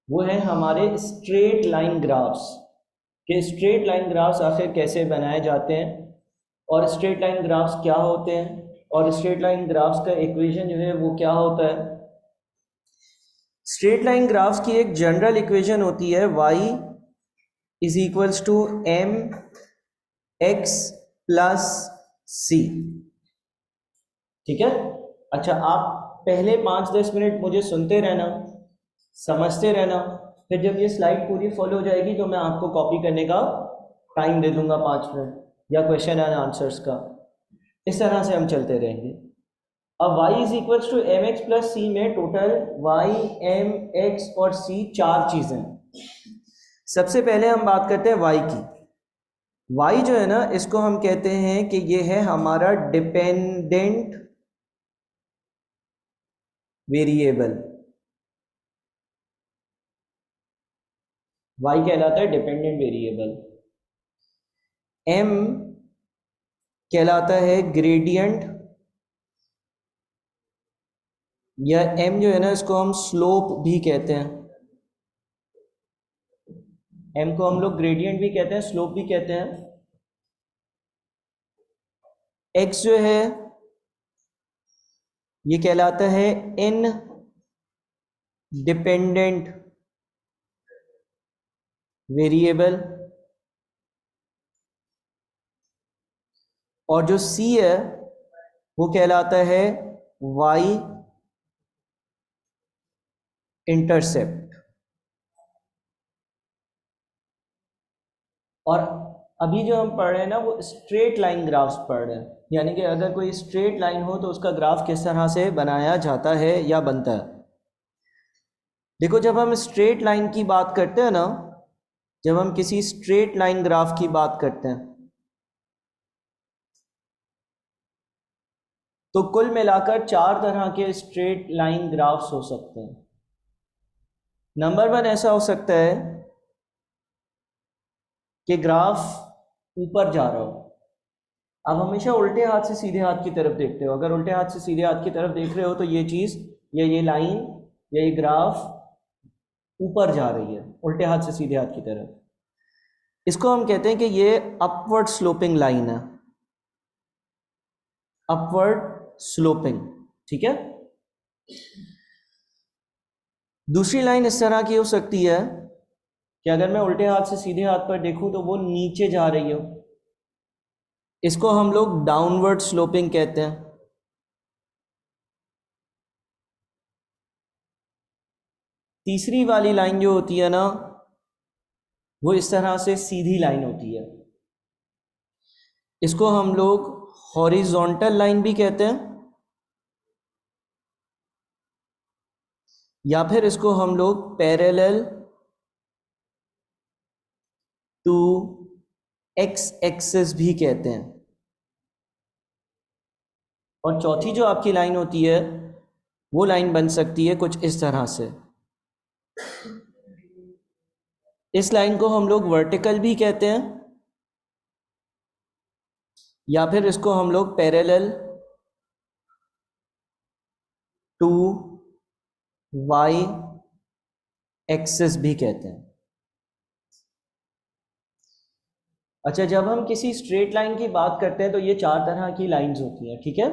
वो है हमारे स्ट्रेट लाइन ग्राफ्स, कि स्ट्रेट लाइन ग्राफ्स आखिर कैसे बनाए जाते हैं और स्ट्रेट लाइन ग्राफ्स क्या होते हैं और स्ट्रेट लाइन ग्राफ्स का इक्वेशन जो है वो क्या होता है। स्ट्रेट लाइन ग्राफ्स की एक जनरल इक्वेशन होती है y is equals to m x plus c. ठीक है। अच्छा, आप पहले 5-10 मिनट मुझे सुनते रहना, समझते रहना, फिर जब ये स्लाइड पूरी फॉलो हो जाएगी तो मैं आपको कॉपी करने का टाइम दे दूंगा 5 मिनट, या क्वेश्चन एंड आंसर्स का। इस तरह से हम चलते रहेंगे। अब y is equals to m x plus c में टोटल y, m, x और c चार चीजें। सबसे पहले हम बात करते हैं y की। y जो है ना, इसको हम कहते हैं कि ये है हमारा डिपेंडेंट वेरिएबल। y कहलाता है डिपेंडेंट वेरिएबल। m कहलाता है ग्रेडियंट, या m जो है ना इसको हम स्लोप भी कहते हैं। m को हम लोग ग्रेडियंट भी कहते हैं, स्लोप भी कहते हैं। x जो है ये कहलाता है इन डिपेंडेंट वेरिएबल, और जो c है वो कहलाता है y इंटरसेप्ट। और अभी जो हम पढ़ रहे हैं ना वो स्ट्रेट लाइन ग्राफ्स पढ़ रहे हैं, यानी कि अगर कोई स्ट्रेट लाइन हो तो उसका ग्राफ किस तरह से बनाया जाता है या बनता है। देखो, जब हम स्ट्रेट लाइन की बात करते हैं ना, जब हम किसी स्ट्रेट लाइन ग्राफ की बात करते हैं तो कुल मिलाकर चार तरह के स्ट्रेट लाइन ग्राफ्स हो सकते हैं। नंबर 1 ऐसा हो सकता है कि ग्राफ ऊपर जा रहा हो। आप हमेशा उल्टे हाथ से सीधे हाथ की तरफ देखते हो। अगर उल्टे हाथ से सीधे हाथ की तरफ देख रहे हो तो ये चीज़ या ये लाइन या ये ग्राफ ऊपर जा रही है, उल्टे हाथ से सीधे हाथ की तरफ। इसको हम कहते हैं कि ये अपवर्ड स्लोपिंग लाइन है, अपवर्ड स्लोपिंग। ठीक है। दूसरी लाइन इस तरह की हो सकती है कि अगर मैं उल्टे हाथ से सीधे हाथ पर देखूं तो वो नीचे जा रही हो, इसको हम लोग डाउनवर्ड स्लोपिंग कहते हैं। तीसरी वाली लाइन जो होती है ना वो इस तरह से सीधी लाइन होती है, इसको हम लोग हॉरिजॉन्टल लाइन भी कहते हैं, या फिर इसको हम लोग पैरेलल टू एक्स एक्सिस भी कहते हैं। और चौथी जो आपकी लाइन होती है वो लाइन बन सकती है कुछ इस तरह से। इस लाइन को हम लोग वर्टिकल भी कहते हैं, या फिर इसको हम लोग पैरेलल टू वाई एक्सिस भी कहते हैं। अच्छा, जब हम किसी स्ट्रेट लाइन की बात करते हैं तो ये चार तरह की लाइंस होती हैं। ठीक है।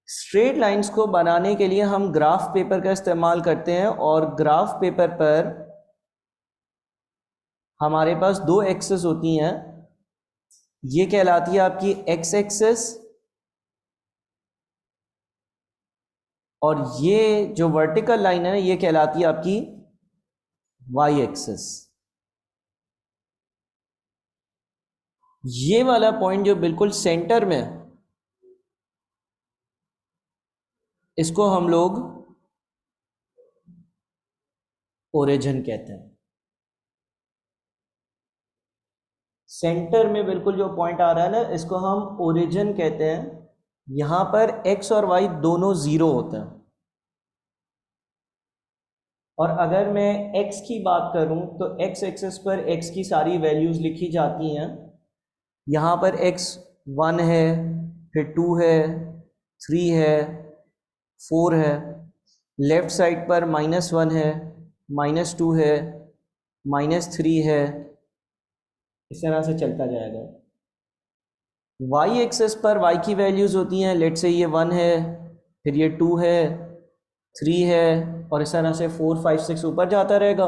स्ट्रेट लाइंस को बनाने के लिए हम ग्राफ पेपर का इस्तेमाल करते हैं, और ग्राफ पेपर पर हमारे पास दो एक्सिस होती हैं। ये कहलाती है आपकी एक्स एक्सिस, और ये जो वर्टिकल लाइन है ये कहलाती है आपकी वाई एक्सिस। ये वाला पॉइंट जो बिल्कुल सेंटर में, इसको हम लोग ओरिजिन कहते हैं। सेंटर में बिल्कुल जो पॉइंट आ रहा है ना इसको हम ओरिजिन कहते हैं। यहां पर x और y दोनों जीरो होते हैं। और अगर मैं x की बात करूं तो x एक्सिस पर x की सारी वैल्यूज लिखी जाती हैं। यहाँ पर x 1 है, फिर 2 है, 3 है, 4 है। लेफ्ट साइड पर -1 है, -2 है, -3 है, इस तरह से चलता जाएगा। वाई एक्सेस पर वाई की वैल्यूज़ होती हैं, लेट से ये 1 है, फिर ये 2 है, 3 है, और इस तरह से 4 5 6 ऊपर जाता रहेगा।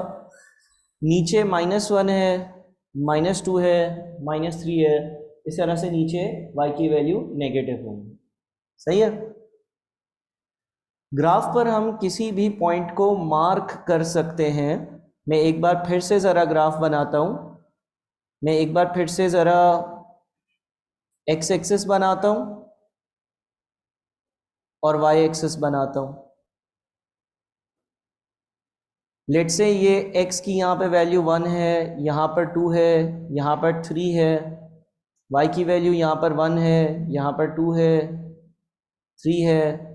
नीचे -1 है, -2 है, -3 है, इस तरह से नीचे y की वैल्यू नेगेटिव होंगी। सही है। ग्राफ पर हम किसी भी पॉइंट को मार्क कर सकते हैं। मैं एक बार फिर से ज़रा ग्राफ बनाता हूँ। मैं एक बार फिर से ज़रा x एक्सिस बनाता हूँ और y एक्सिस बनाता हूँ। लेट से ये x की यहाँ पे वैल्यू 1 है, यहाँ पर 2 है, यहाँ पर 3 है, y की वैल्यू यहाँ पर 1 है, यहाँ पर 2 है, 3 है,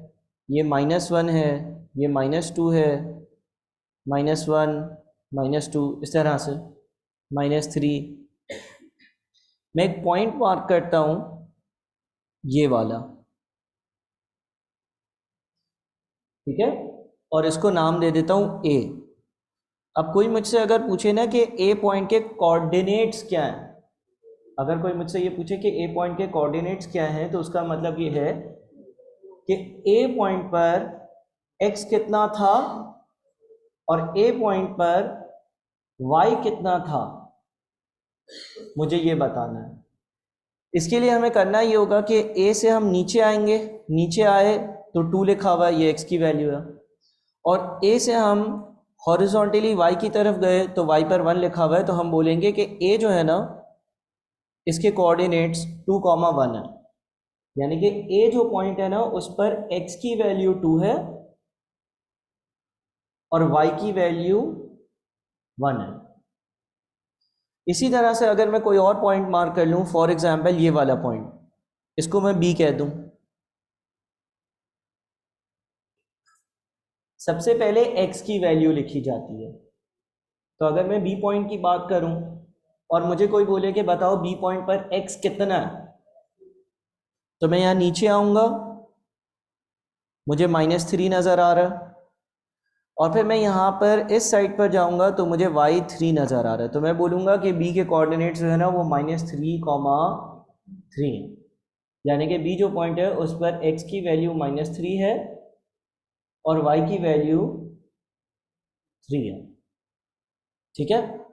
ये -1 है, ये -2 है, -1 -2, इस तरह से -3। मैं एक पॉइंट मार्क करता हूँ, ये वाला, ठीक है, और इसको नाम दे देता हूँ A। अब कोई मुझसे अगर पूछे ना कि A पॉइंट के कोऑर्डिनेट्स क्या हैं, अगर कोई मुझसे ये पूछे कि A पॉइंट के कोऑर्डिनेट्स क्या हैं, तो उसका मतलब ये है कि A पॉइंट पर x कितना था और A पॉइंट पर y कितना था, मुझे ये बताना है। इसके लिए हमें करना ये होगा कि A से हम नीचे आएंगे, नीचे आए तो 2 लिखा हुआ है, ये x की वैल्यू है, और A से हम हॉरिजॉन्टली y की तरफ गए तो y पर 1 लिखा हुआ है, तो हम बोलेंगे कि A जो है ना, इसके कोऑर्डिनेट्स 2, 1 है, यानी कि A जो पॉइंट है ना, उस पर x की वैल्यू 2 है और y की वैल्यू 1 है। इसी तरह से अगर मैं कोई और पॉइंट मार्क कर लूँ, फॉर एग्जांपल ये वाला पॉइंट, इसको मैं B कह दूँ। सबसे पहले x की वैल्यू लिखी जाती है। तो अगर मैं B पॉइंट की बात करूं और मुझे कोई बोले कि बताओ B पॉइंट पर x कितना है, तो मैं यहाँ नीचे आऊँगा, मुझे -3 नज़र आ रहा है, और फिर मैं यहाँ पर इस साइड पर जाऊँगा तो मुझे y3 नज़र आ रहा है। तो मैं बोलूँगा कि B के कोऑर्डिनेट्स जो है ना, वो -3, 3 है, यानी कि B जो पॉइंट है उस पर x की वैल्यू -3 है और y की वैल्यू 3 है। ठीक है।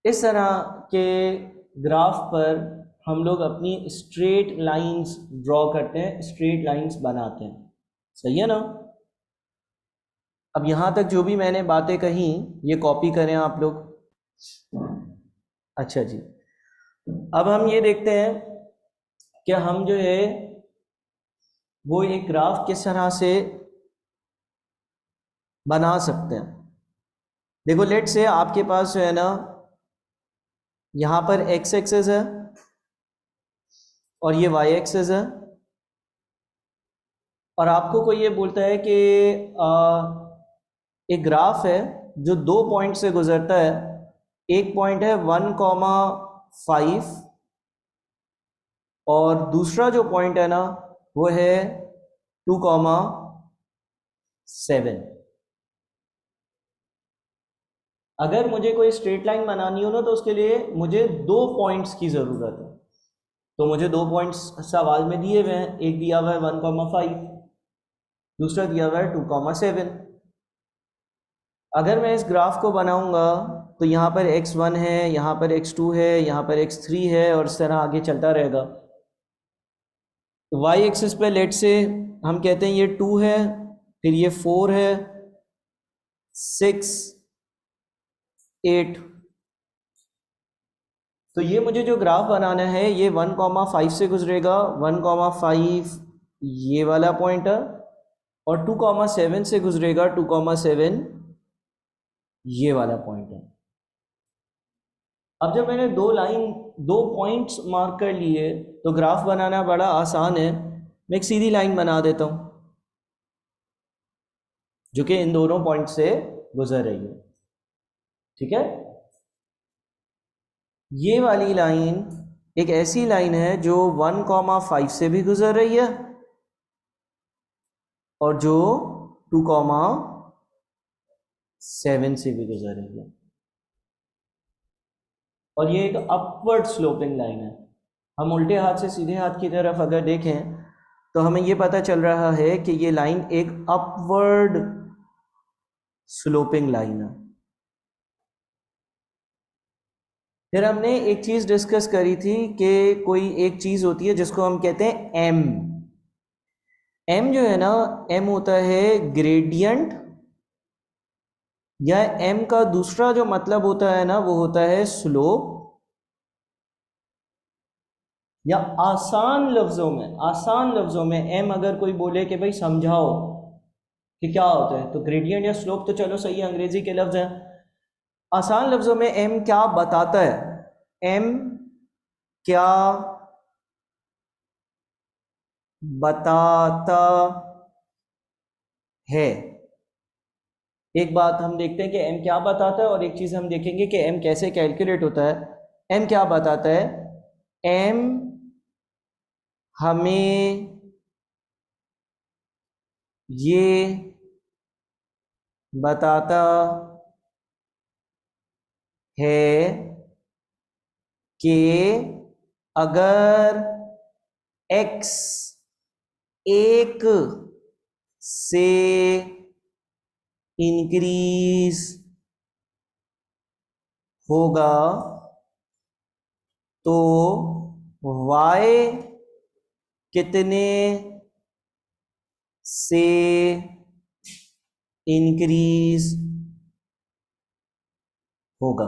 इस तरह के ग्राफ पर हम लोग अपनी स्ट्रेट लाइंस ड्रॉ करते हैं, स्ट्रेट लाइंस बनाते हैं। सही है ना। अब यहाँ तक जो भी मैंने बातें कही, ये कॉपी करें आप लोग। अच्छा जी, अब हम ये देखते हैं कि हम जो है वो एक ग्राफ किस तरह से बना सकते हैं। देखो, लेट से आपके पास जो है ना, यहाँ पर x एक्सिस है और ये y एक्सिस है, और आपको कोई ये बोलता है कि एक ग्राफ है जो 2 पॉइंट से गुजरता है। एक पॉइंट है 1,5 और दूसरा जो पॉइंट है ना, वो है 2,7। अगर मुझे कोई स्ट्रेट लाइन बनानी हो ना, तो उसके लिए मुझे 2 पॉइंट्स की ज़रूरत है। तो मुझे 2 पॉइंट्स सवाल में दिए हुए हैं, एक दिया हुआ है 1,5, दूसरा दिया हुआ है 2,7। अगर मैं इस ग्राफ को बनाऊंगा तो यहाँ पर x1 है, यहाँ पर x2 है, यहाँ पर x3 है, और इस तरह आगे चलता रहेगा। तो y एक्सिस पे लेट से हम कहते हैं ये 2 है, फिर ये 4 है, 6, 8। तो ये मुझे जो ग्राफ बनाना है, ये 1,5 से गुजरेगा, 1,5 ये वाला पॉइंट है, और 2,7 से गुजरेगा, 2,7 ये वाला पॉइंट है। अब जब मैंने 2 पॉइंट्स मार्क कर लिए, तो ग्राफ बनाना बड़ा आसान है। मैं एक सीधी लाइन बना देता हूँ जो कि इन दोनों पॉइंट से गुजर रही है। ठीक है। ये वाली लाइन एक ऐसी लाइन है जो 1,5 से भी गुजर रही है और जो 7 से भी गुजरेगी, और ये एक अपवर्ड स्लोपिंग लाइन है। हम उल्टे हाथ से सीधे हाथ की तरफ अगर देखें तो हमें ये पता चल रहा है कि ये लाइन एक अपवर्ड स्लोपिंग लाइन है। फिर हमने एक चीज़ डिस्कस करी थी कि कोई एक चीज़ होती है जिसको हम कहते हैं एम। एम जो है ना, एम होता है ग्रेडियंट, या एम का दूसरा जो मतलब होता है ना वो होता है स्लोप, या आसान लफ्ज़ों में एम अगर कोई बोले कि भाई समझाओ कि क्या होता है, तो ग्रेडियंट या स्लोप तो चलो सही है, अंग्रेजी के लफ्ज़ हैं। आसान लफ्ज़ों में एम क्या बताता है? एम क्या बताता है? एक बात हम देखते हैं कि एम क्या बताता है, और एक चीज़ हम देखेंगे कि एम कैसे कैलकुलेट होता है। एम क्या बताता है? एम हमें ये बताता है कि अगर x एक से इंक्रीज होगा तो y कितने से इंक्रीज होगा।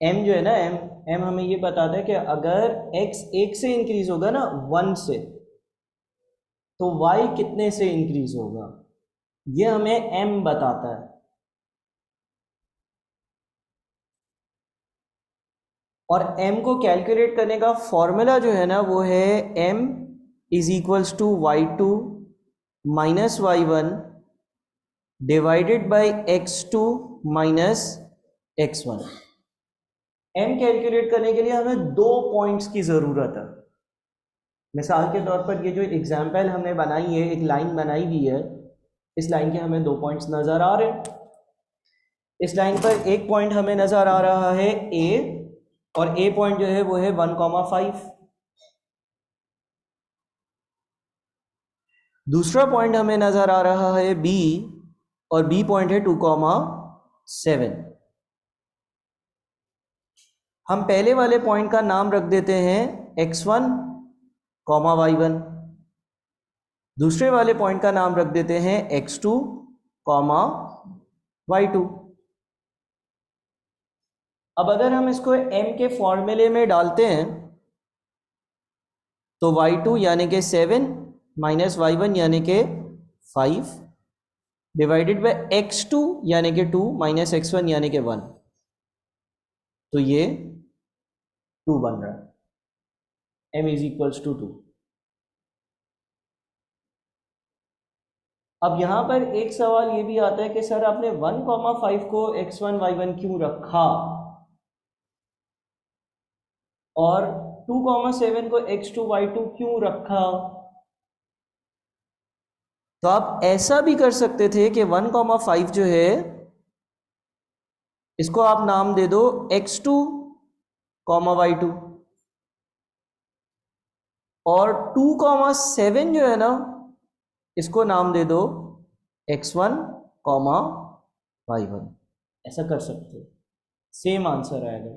m जो है ना, m हमें ये बताता है कि अगर x एक से इंक्रीज होगा ना, 1 से, तो y कितने से इंक्रीज होगा, ये हमें m बताता है। और m को कैलकुलेट करने का फॉर्मूला जो है ना वो है m is equals to y2 minus y1 divided by x2 minus x1। m calculate करने के लिए हमें 2 पॉइंट्स की ज़रूरत है। मिसाल के तौर पर ये जो एग्जाम्पल हमने बनाई है, एक लाइन बनाई हुई है, इस लाइन के हमें 2 पॉइंट्स नज़र आ रहे हैं। इस लाइन पर एक पॉइंट हमें नज़र आ रहा है a, और a पॉइंट जो है वो है 1,5। दूसरा पॉइंट हमें नज़र आ रहा है b, और b पॉइंट है 2,7। हम पहले वाले पॉइंट का नाम रख देते हैं x1, y1। दूसरे वाले पॉइंट का नाम रख देते हैं x2, y2। अब अगर हम इसको m के फॉर्मूले में डालते हैं तो y2 यानी कि 7 माइनस y1 यानी कि 5 डिवाइडेड बाय x2 यानी कि 2 माइनस x1 यानी कि 1, तो ये 2 बन रहा है, m इज इक्वल्स टू 2। अब यहाँ पर एक सवाल ये भी आता है कि सर आपने 1,5 को x1 y1 क्यों रखा, और 2,7 को x2 y2 क्यों रखा? तो आप ऐसा भी कर सकते थे कि 1,5 जो है इसको आप नाम दे दो x2, y2, और 2,7 जो है ना इसको नाम दे दो x1, y1। ऐसा कर सकते हो, सेम आंसर आएगा।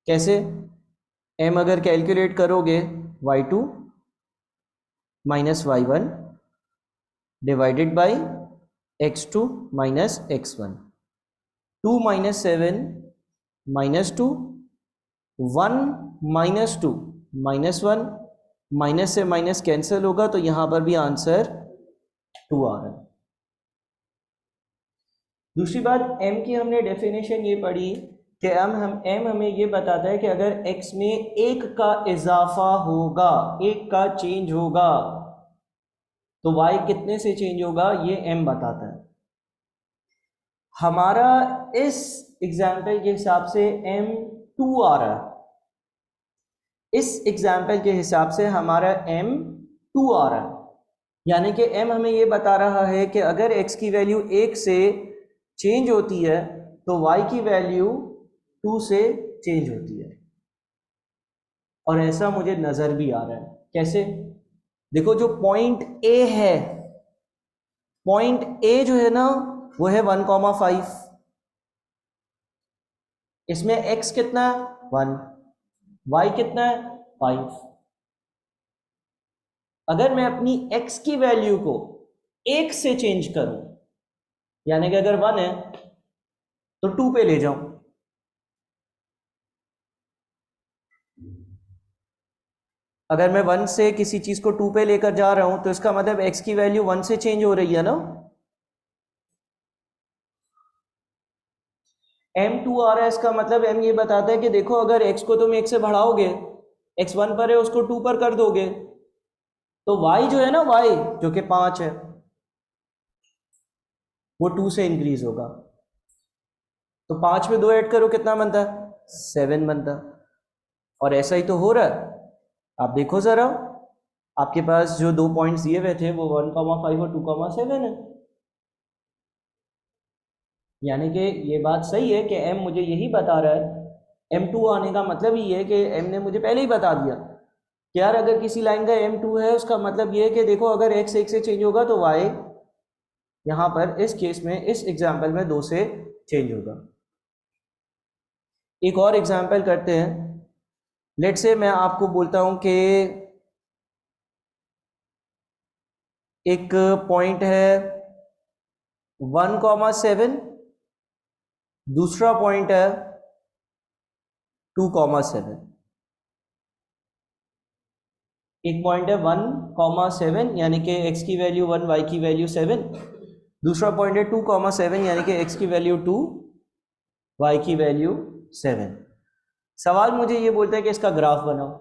कैसे? m अगर कैलकुलेट करोगे y2 minus y1 divided by x2 minus x1, 2 minus 7 minus 2, 1 minus 2 minus 1, minus से माइनस कैंसिल होगा, तो यहां पर भी आंसर 2 आ रहा है। दूसरी बात, m की हमने डेफिनेशन ये पढ़ी कि m हमें ये बताता है कि अगर x में एक का इजाफा होगा, एक का चेंज होगा, तो y कितने से चेंज होगा, ये m बताता है। हमारा इस एग्जाम्पल के हिसाब से m 2 आ रहा है, इस एग्जाम्पल के हिसाब से हमारा m 2 आ रहा है। यानी कि m हमें ये बता रहा है कि अगर x की वैल्यू 1 से चेंज होती है तो y की वैल्यू 2 से चेंज होती है। और ऐसा मुझे नजर भी आ रहा है। कैसे? देखो, जो पॉइंट A है, पॉइंट A जो है ना वो है 1,5, इसमें x कितना है 1, y कितना है 5। अगर मैं अपनी x की वैल्यू को 1 से चेंज करूं, यानी कि अगर 1 है तो 2 पे ले जाऊं, अगर मैं 1 से किसी चीज को 2 पे लेकर जा रहा हूं तो इसका मतलब x की वैल्यू 1 से चेंज हो रही है ना। m2 आ रहा है, इसका मतलब m ये बताता है कि देखो, अगर x को तुम 1 से बढ़ाओगे, x 1 पर है उसको 2 पर कर दोगे, तो y जो है ना, y जो कि 5 है, वो 2 से इंक्रीज होगा। तो 5 में 2 ऐड करो, कितना बनता है 7 बनता है। और ऐसा ही तो हो रहा है। आप देखो जरा, आपके पास जो 2 पॉइंट्स दिए हुए थे वो 1,5 और 2,7 है। यानी कि ये बात सही है कि m मुझे यही बता रहा है। m2 आने का मतलब ही है कि m ने मुझे पहले ही बता दिया कि यार अगर किसी लाइन का m2 है, उसका मतलब ये है कि देखो, अगर x 1 से चेंज होगा तो y यहाँ पर इस केस में, इस एग्जाम्पल में 2 से चेंज होगा। एक और एग्जाम्पल करते हैं। लेट से मैं आपको बोलता हूं कि एक पॉइंट है 1,7, दूसरा पॉइंट है 2,7। एक पॉइंट है 1,7 यानी कि x की वैल्यू 1, y की वैल्यू 7। दूसरा पॉइंट है 2,7 यानी कि x की वैल्यू 2, y की वैल्यू 7। सवाल मुझे ये बोलता है कि इसका ग्राफ बनाओ।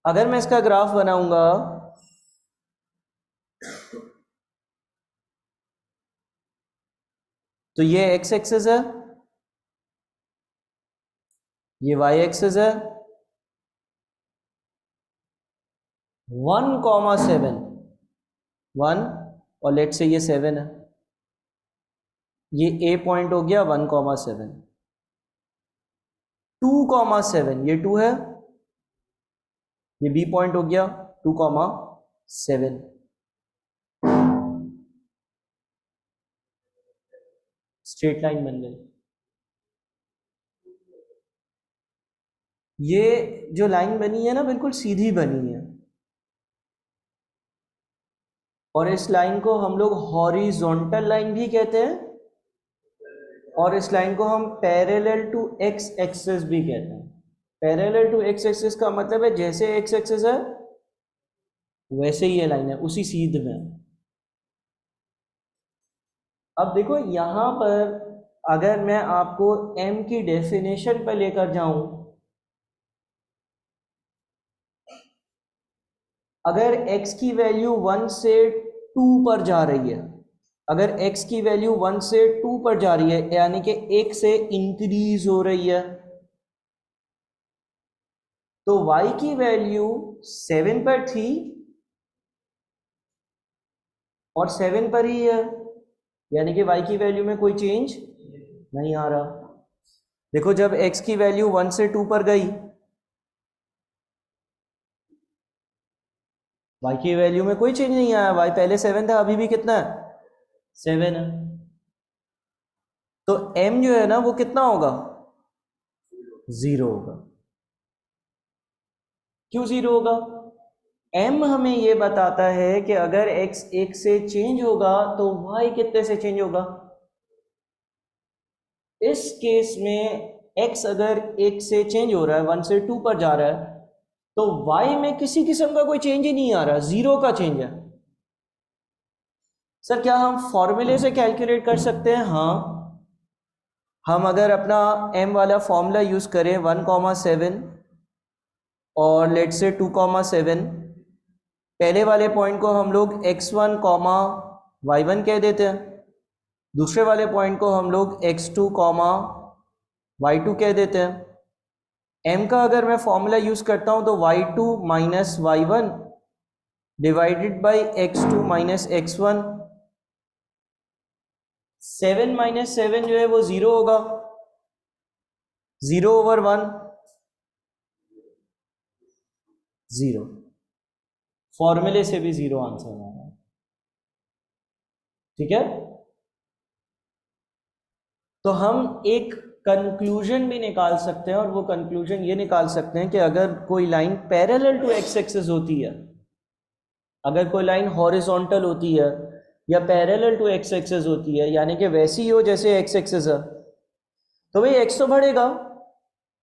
अगर मैं इसका ग्राफ बनाऊंगा तो ये x एक्सिस है, ये y एक्सिस है, 1,7, 1, और लेट से ये 7 है। ये a पॉइंट हो गया 1,7, 2,7 ये 2 है, ये b पॉइंट हो गया 2,7। स्ट्रेट लाइन बन गई। ये जो लाइन बनी है ना, बिल्कुल सीधी बनी है, और इस लाइन को हम लोग हॉरिजॉन्टल लाइन भी कहते हैं, और इस लाइन को हम पैरेलल टू एक्स एक्सिस भी कहते हैं। पैरेलल टू एक्स एक्सिस का मतलब है जैसे एक्स एक्सिस है वैसे ही ये लाइन है, उसी सीध में। अब देखो यहां पर, अगर मैं आपको m की डेफिनेशन पर लेकर जाऊं, अगर x की वैल्यू 1 से 2 पर जा रही है, अगर x की वैल्यू 1 से 2 पर जा रही है यानी कि 1 से इंक्रीज हो रही है, तो y की वैल्यू 7 पर थी और 7 पर ही है, यानी कि y की वैल्यू में कोई चेंज नहीं आ रहा। देखो, जब x की वैल्यू 1 से 2 पर गई, y की वैल्यू में कोई चेंज नहीं आया, y पहले 7 था, अभी भी कितना है 7 है। तो m जो है ना वो कितना होगा 0 होगा। क्यों 0 होगा? m हमें ये बताता है कि अगर x 1 से चेंज होगा तो y कितने से चेंज होगा। इस केस में x अगर 1 से चेंज हो रहा है, 1 से 2 पर जा रहा है, तो y में किसी किस्म का कोई चेंज ही नहीं आ रहा, 0 का चेंज है। सर क्या हम फॉर्मूले से कैलकुलेट कर सकते हैं? हाँ, हम अगर अपना m वाला फॉर्मूला यूज करें 1,7 और लेट से 2,7, पहले वाले पॉइंट को हम लोग x1, y1 कह देते हैं, दूसरे वाले पॉइंट को हम लोग x2, y2 कह देते हैं। m का अगर मैं फॉर्मूला यूज करता हूं तो y2 minus y1 divided by x2 minus x1। 7 minus 7 जो है वो 0 होगा, 0/1 0। फॉर्मूले से भी 0 आंसर आ रहा है। ठीक है, तो हम एक कंक्लूजन भी निकाल सकते हैं, और वो कंक्लूजन ये निकाल सकते हैं कि अगर कोई line parallel to X axis होती है, अगर कोई लाइन हॉरिजॉन्टल होती है या पैरेलल टू एक्स एक्सिस होती है, यानी कि वैसी हो जैसे एक्स एक्सिस है, तो भाई एक्स तो बढ़ेगा,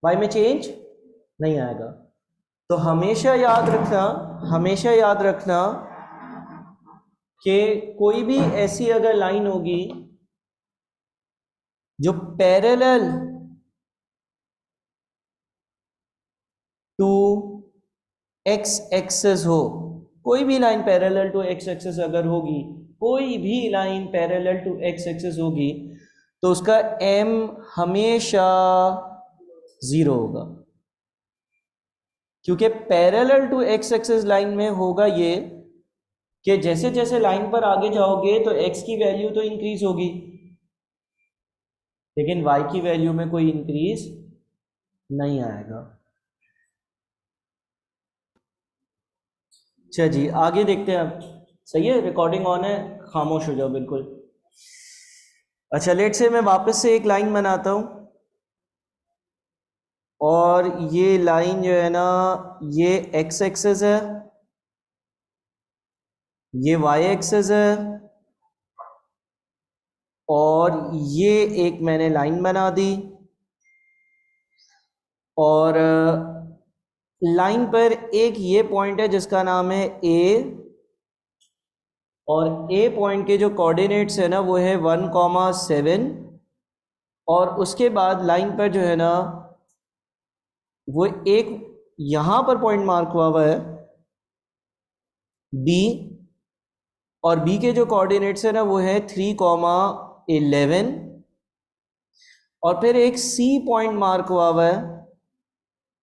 वाई में चेंज नहीं आएगा। तो हमेशा याद रखना, हमेशा याद रखना कि कोई भी ऐसी अगर लाइन होगी जो पैरेलल टू एक्स एक्सिस हो, कोई भी line parallel to X axis अगर होगी, कोई भी line parallel to X axis होगी, तो उसका m हमेशा 0 होगा, क्योंकि parallel to X axis line में होगा ये कि जैसे जैसे लाइन पर आगे जाओगे तो x की वैल्यू तो इंक्रीज होगी, लेकिन y की वैल्यू में कोई इंक्रीज नहीं आएगा। अच्छा जी, आगे देखते हैं अब। सही है, रिकॉर्डिंग ऑन है, खामोश हो जाओ बिल्कुल। अच्छा, लेट से मैं वापस से एक लाइन बनाता हूं, और ये लाइन जो है ना, ये एक्स एक्सिस है, ये वाई एक्सिस है, और ये एक मैंने लाइन बना दी, और लाइन पर एक ये पॉइंट है जिसका नाम है ए, और ए पॉइंट के जो कोऑर्डिनेट्स है ना वो है 1,7, और उसके बाद लाइन पर जो है ना वो एक यहां पर पॉइंट मार्क हुआ है बी, और बी के जो कोऑर्डिनेट्स है ना वो है 3,11, और फिर एक सी पॉइंट मार्क हुआ है,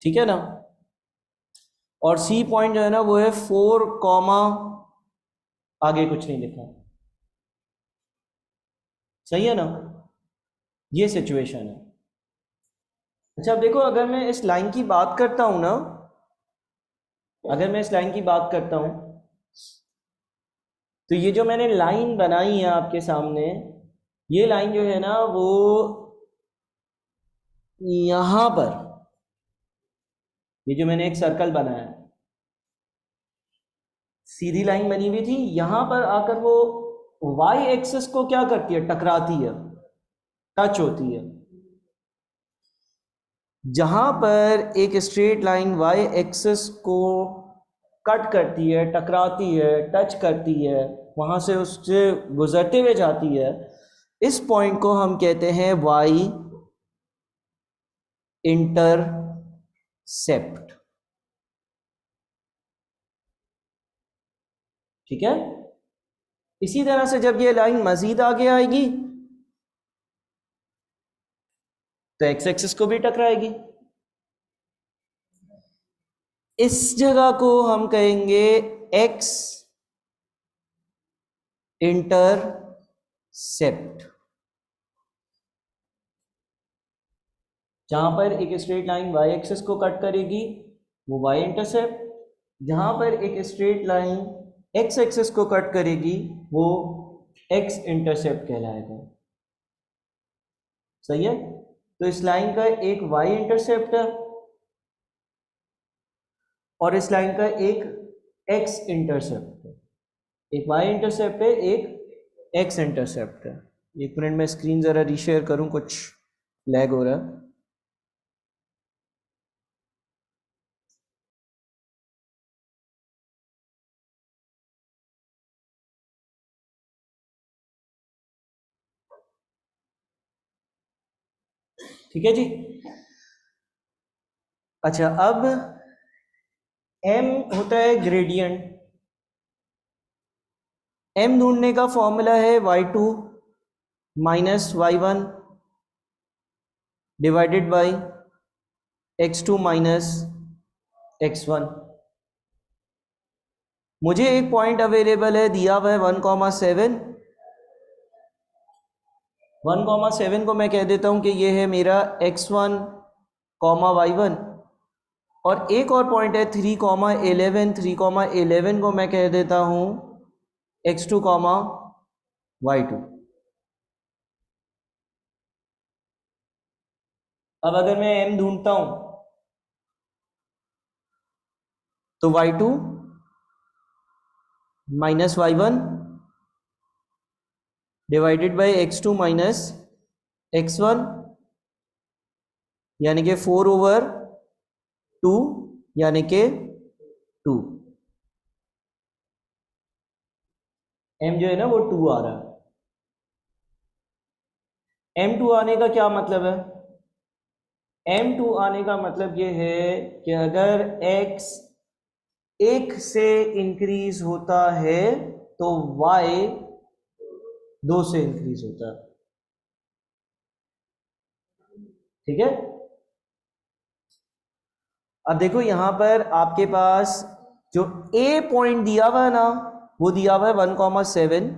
ठीक है ना, और सी पॉइंट जो है ना वो है 4, आगे कुछ नहीं लिखा। सही है ना, ये सिचुएशन है। अच्छा, अब देखो, अगर मैं इस लाइन की बात करता हूं ना, अगर मैं इस लाइन की बात करता हूं, तो ये जो मैंने लाइन बनाई है आपके सामने, ये लाइन जो है ना वो यहां पर, ये जो मैंने एक सर्कल बनाया है, सीधी लाइन बनी हुई थी, यहां पर आकर वो वाई एक्सिस को क्या करती है, टकराती है, टच होती है। जहां पर एक स्ट्रेट लाइन वाई एक्सिस को कट करती है, टकराती है, टच करती है, वहां से उससे गुजरते हुए जाती है, इस पॉइंट को हम कहते हैं वाई इंटरसेप्ट। ठीक है, इसी तरह से जब ये लाइन मजीद आगे आएगी तो एक्स एक्सिस को भी टकराएगी। इस जगह को हम कहेंगे एक्स इंटरसेप्ट, जहां पर एक स्ट्रेट लाइन वाई एक्सिस को कट करेगी वो वाई इंटरसेप्ट, जहां पर एक स्ट्रेट लाइन एक्स एक्सिस को कट करेगी वो एक्स इंटरसेप्ट कहलाएगा। सही है, तो इस लाइन का एक वाई इंटरसेप्ट है और इस लाइन का एक एक्स इंटरसेप्ट है, एक वाई इंटरसेप्ट है, एक एक्स इंटरसेप्ट है। एक मिनट में स्क्रीन ज़रा रीशेयर करूं, कुछ लैग हो रहा है। ठीक है जी। अच्छा, अब m होता है ग्रेडियंट, m ढूंढने का फॉर्मूला है y2 minus y1 divided by x2 minus x1। मुझे एक पॉइंट अवेलेबल है, दिया हुआ है 1,7। 1,7 को मैं कह देता हूं कि ये है मेरा x1, y1। और एक और पॉइंट है 3,11। 3,11 को मैं कह देता हूं x2, y2। अब अगर मैं m ढूंढता हूं तो y2 minus y1 divided by x2 minus x1, यानी कि 4/2, यानी कि 2। m जो है ना वो 2 आ रहा है। m2 आने का क्या मतलब है? m2 आने का मतलब ये है कि अगर x 1 से इंक्रीज होता है तो y 2 से इंक्रीज होता है। ठीक है, अब देखो यहां पर आपके पास जो a पॉइंट दिया हुआ है ना, वो दिया हुआ है 1,7।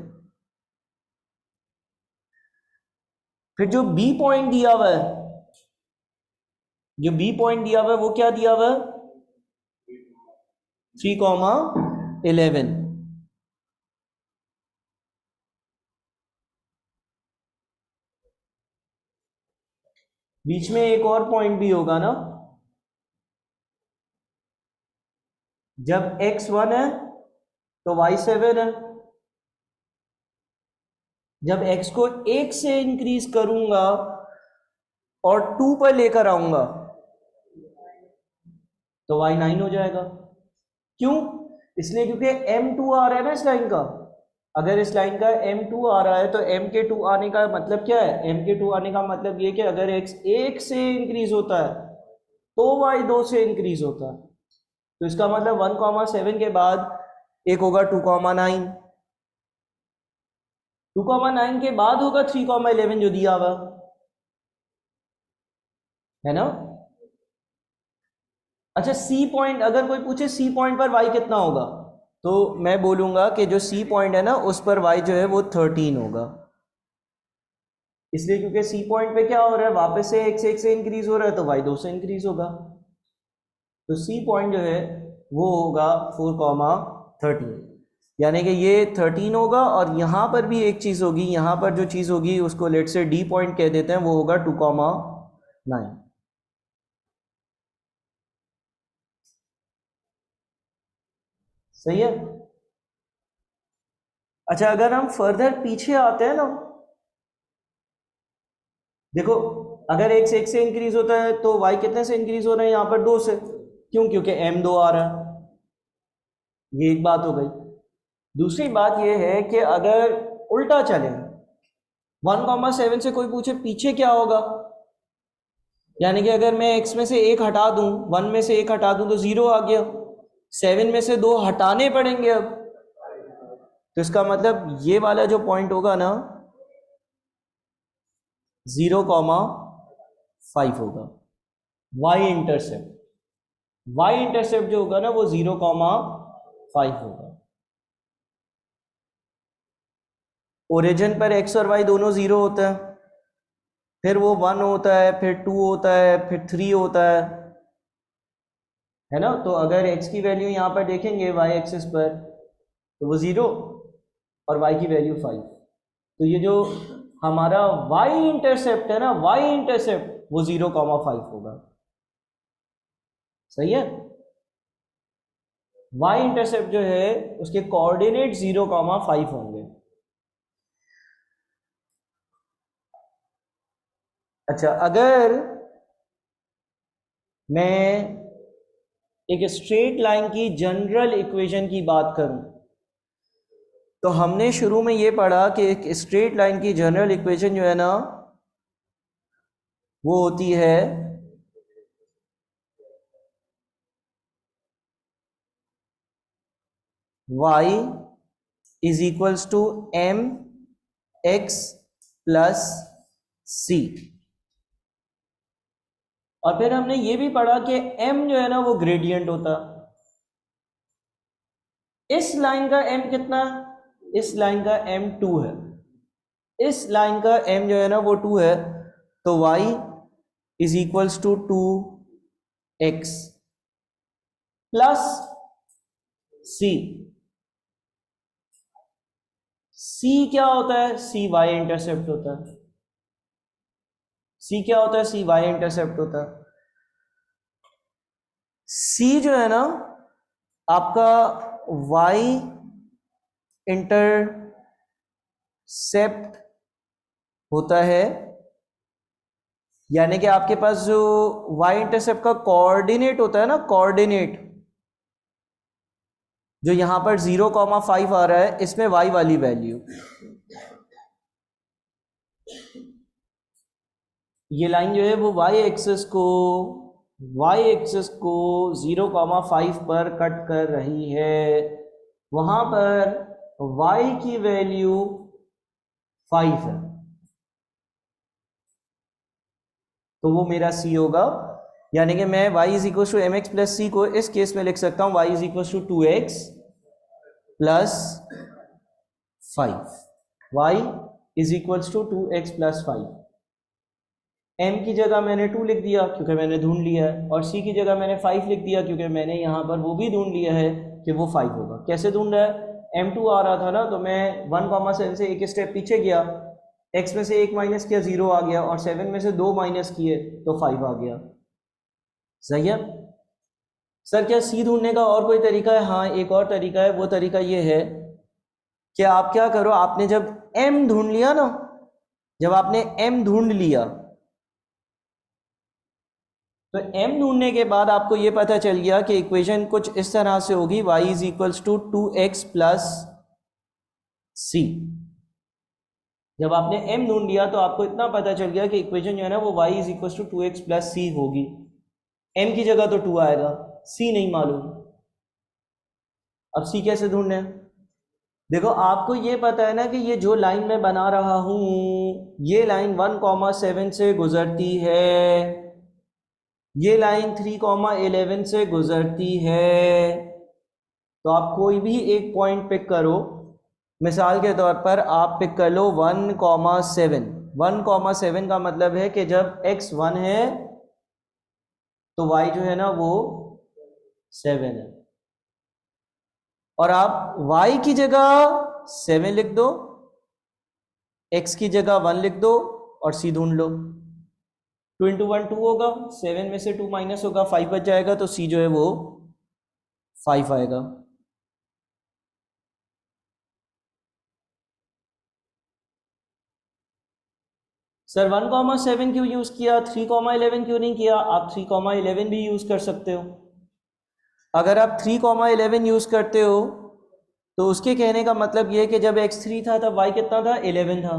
फिर जो b पॉइंट दिया हुआ है, जो b पॉइंट दिया हुआ है वो क्या दिया हुआ है? 3,11। बीच में एक और पॉइंट भी होगा ना, जब x1 है तो y7 है। जब x को 1 से इंक्रीज करूंगा और 2 पर लेकर आऊंगा तो y9 हो जाएगा। क्यों? इसलिए क्योंकि m2 आ रहा है ना इस लाइन का। अगर इस लाइन का m2 आ रहा है तो m के 2 आने का मतलब क्या है? m के 2 आने का मतलब ये कि अगर x 1 से इंक्रीज होता है तो y 2 से इंक्रीज होता है। तो इसका मतलब 1,7 के बाद एक होगा 2,9। 2,9 के बाद होगा 3,11 जो दिया हुआ है ना। अच्छा, सी पॉइंट, अगर कोई पूछे सी पॉइंट पर y कितना होगा, तो मैं बोलूंगा कि जो सी पॉइंट है ना उस पर y जो है वो 13 होगा। इसलिए क्योंकि सी पॉइंट पे क्या हो रहा है, वापस से 1 से इंक्रीज हो रहा है तो y 2 से इंक्रीज होगा। तो सी पॉइंट जो है वो होगा 4,13, यानी कि ये 13 होगा। और यहां पर भी एक चीज होगी, यहां पर जो चीज होगी उसको लेट से डी पॉइंट कह देते हैं, वो होगा 2,9। सही है। अच्छा, अगर हम फर्दर पीछे आते हैं ना, देखो अगर x 1 से इंक्रीज होता है तो y कितने से इंक्रीज हो रहे हैं? यहां पर 2 से। क्यों? क्योंकि m2 आ रहा है। ये एक बात हो गई। दूसरी बात यह है कि अगर उल्टा चले, 1,7 से कोई पूछे पीछे क्या होगा, यानी कि अगर मैं x में से एक हटा दूं, 1 में से एक हटा दूं तो 0 आ गया। 7 में से 2 हटाने पड़ेंगे अब। तो इसका मतलब ये वाला जो पॉइंट होगा ना 0,5 होगा। y इंटरसेप्ट, जो होगा ना वो 0,5 होगा। ओरिजिन पर x और y दोनों 0 होता है, फिर वो 1 होता है, फिर 2 होता है, फिर 3 होता है ना। तो अगर x की वैल्यू यहाँ पर देखेंगे y एक्सिस पर तो वो 0 और y की वैल्यू 5। तो ये जो हमारा y इंटरसेप्ट है ना, y इंटरसेप्ट वो 0,5 होगा। सही है। y इंटरसेप्ट जो है उसके कोऑर्डिनेट 0,5 होंगे। अच्छा, अगर मैं एक स्ट्रेट लाइन की जनरल इक्वेशन की बात करूं, तो हमने शुरू में ये पढ़ा कि एक स्ट्रेट लाइन की जनरल इक्वेशन जो है ना वो होती है y is equals to m x plus c. और फिर हमने ये भी पढ़ा कि m जो है ना वो ग्रेडियंट होता, इस लाइन का m कितना, इस लाइन का m 2 है, इस लाइन का m जो है ना वो 2 है, तो y is equals to 2x plus c। c क्या होता है, c y इंटरसेप्ट होता है, c क्या होता है, c y इंटरसेप्ट होता है। c जो है ना आपका y इंटरसेप्ट होता है, यानी कि आपके पास जो y इंटरसेप्ट का कोऑर्डिनेट होता है ना, कोऑर्डिनेट जो यहां पर 0,5 आ रहा है, इसमें y वाली वैल्यू, ये लाइन जो है वो y एक्सिस को 0,5 पर कट कर रही है, वहां पर y की वैल्यू 5 है, तो वो मेरा c होगा। यानी कि मैं y is equal to m x plus c को इस केस में लिख सकता हूं y is equal to 2x plus 5, y is equal to 2x plus 5। m की जगह मैंने 2 लिख दिया क्योंकि मैंने ढूंढ लिया है, और c की जगह मैंने 5 लिख दिया क्योंकि मैंने यहाँ पर वो भी ढूंढ लिया है कि वो 5 होगा। कैसे ढूंढा है, m2 आ रहा था ना, तो मैं 1,7 से एक स्टेप पीछे गया, x में से 1 माइनस किया 0 आ गया, और 7 में से 2 माइनस किए तो 5 आ गया। सही है सर, क्या c ढूंढने का और कोई तरीका है? हाँ, एक और तरीका है, वो तरीका ये है कि आप क्या करो, आपने जब m ढूंढ लिया ना, जब आपने m ढूंढ लिया तो m ढूंढने के बाद आपको ये पता चल गया कि इक्वेशन कुछ इस तरह से होगी, y is equals to 2x plus c. जब आपने m ढूंढ लिया तो आपको इतना पता चल गया कि इक्वेशन जो है ना वो y is equals to 2x plus c होगी। m की जगह तो 2 आएगा, c नहीं मालूम। अब c कैसे ढूंढना है? देखो, आपको ये पता है ना कि ये जो लाइन मैं बना रहा हूं, ये लाइन 1,7 से गुजरती है, ये लाइन 3,11 से गुजरती है। तो आप कोई भी एक पॉइंट पिक करो, मिसाल के तौर पर आप पिक कर लो 1,7। 1,7 का मतलब है कि जब x 1 है तो y जो है ना वो 7 है, और आप y की जगह 7 लिख दो, x की जगह 1 लिख दो और c ढूंढ लो। 2 इंटू 1 2 होगा, 7 में से 2 माइनस होगा, 5 बच जाएगा, तो c जो है वो 5 आएगा। सर 1,7 क्यों यूज किया, 3,11 क्यों नहीं किया? आप 3,11 भी यूज कर सकते हो। अगर आप 3,11 यूज करते हो तो उसके कहने का मतलब ये है कि जब x3 था तब y कितना था, 11 था।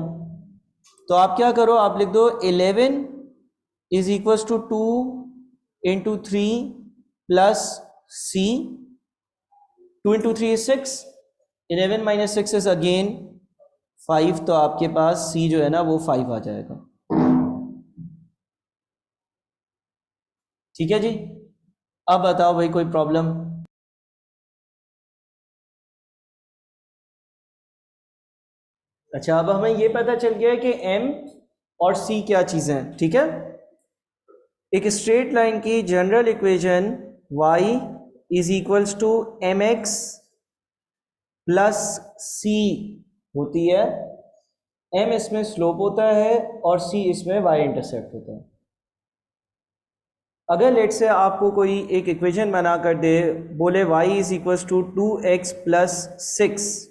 तो आप क्या करो, आप लिख दो 11 is equals to 2 into 3 plus c। 2 into 3 is 6, 11 minus 6 is again 5, तो आपके पास c जो है ना वो 5 आ जाएगा। ठीक है जी, अब बताओ भाई कोई प्रॉब्लम? अच्छा, अब हमें ये पता चल गया है कि m और c क्या चीज़ें हैं। ठीक है, एक स्ट्रेट लाइन की general equation y is equals to m x plus c होती है। m इसमें स्लोप होता है और c इसमें y इंटरसेप्ट होता है। अगर लेट से आपको कोई एक इक्वेशन बना कर दे, बोले y is equals to 2x plus 6,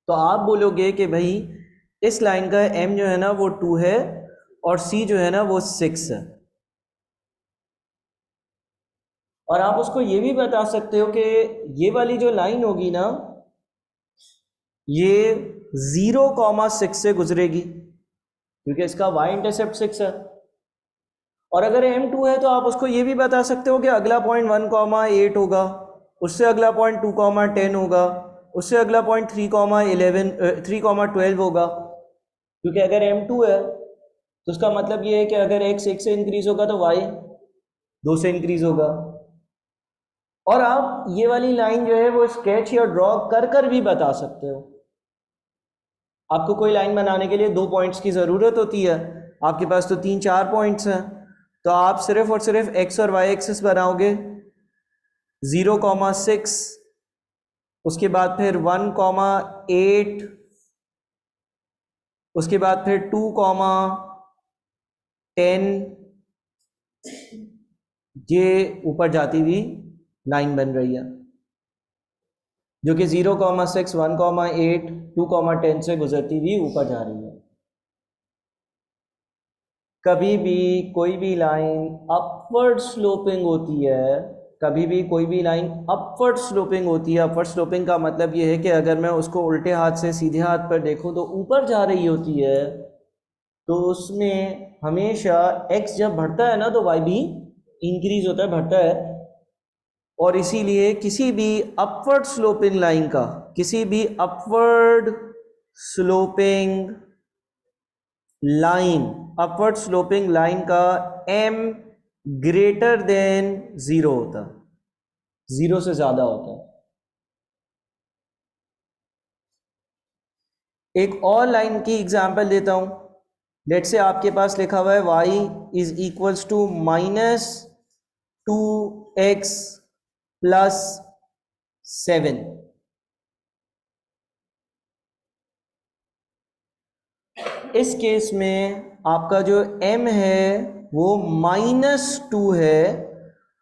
तो आप बोलोगे कि भाई इस लाइन का m जो है ना वो 2 है और c जो है ना वो 6 है। और आप उसको ये भी बता सकते हो कि ये वाली जो लाइन होगी ना ये 0,6 से गुजरेगी क्योंकि इसका y इंटरसेप्ट 6 है। और अगर m2 है तो आप उसको ये भी बता सकते हो कि अगला पॉइंट 1,8 होगा, उससे अगला पॉइंट 2,10 होगा, उससे अगला पॉइंट 3,12 होगा। क्योंकि अगर m2 है तो उसका मतलब ये है कि अगर x 1 से इंक्रीज होगा तो y 2 से इंक्रीज होगा। और आप ये वाली लाइन जो है वो स्केच या ड्रॉ कर कर भी बता सकते हो। आपको कोई लाइन बनाने के लिए 2 पॉइंट्स की ज़रूरत होती है, आपके पास तो 3-4 पॉइंट्स हैं, तो आप सिर्फ और सिर्फ एक्स और वाई एक्सिस बनाओगे, 0,6, उसके बाद फिर 1,8, उसके बाद फिर 2,10, ये ऊपर जाती हुई लाइन बन रही है जो कि 0,6, 1,8, 2,10 से गुजरती हुई ऊपर जा रही है। कभी भी कोई भी लाइन अपवर्ड स्लोपिंग होती है, कभी भी कोई भी लाइन अपवर्ड स्लोपिंग होती है, अपवर्ड स्लोपिंग का मतलब ये है कि अगर मैं उसको उल्टे हाथ से सीधे हाथ पर देखूं तो ऊपर जा रही होती है, तो उसमें हमेशा x जब बढ़ता है ना तो y भी इंक्रीज होता है, बढ़ता है। और इसीलिए किसी भी अपवर्ड स्लोपिंग लाइन का, किसी भी upward sloping line, upward sloping line का m ग्रेटर देन 0 होता है, 0 से ज्यादा होता है। एक और लाइन की एग्जांपल देता हूं। लेट से आपके पास लिखा हुआ है y is equals to -2x + 7। इस केस में आपका जो m है वो -2 है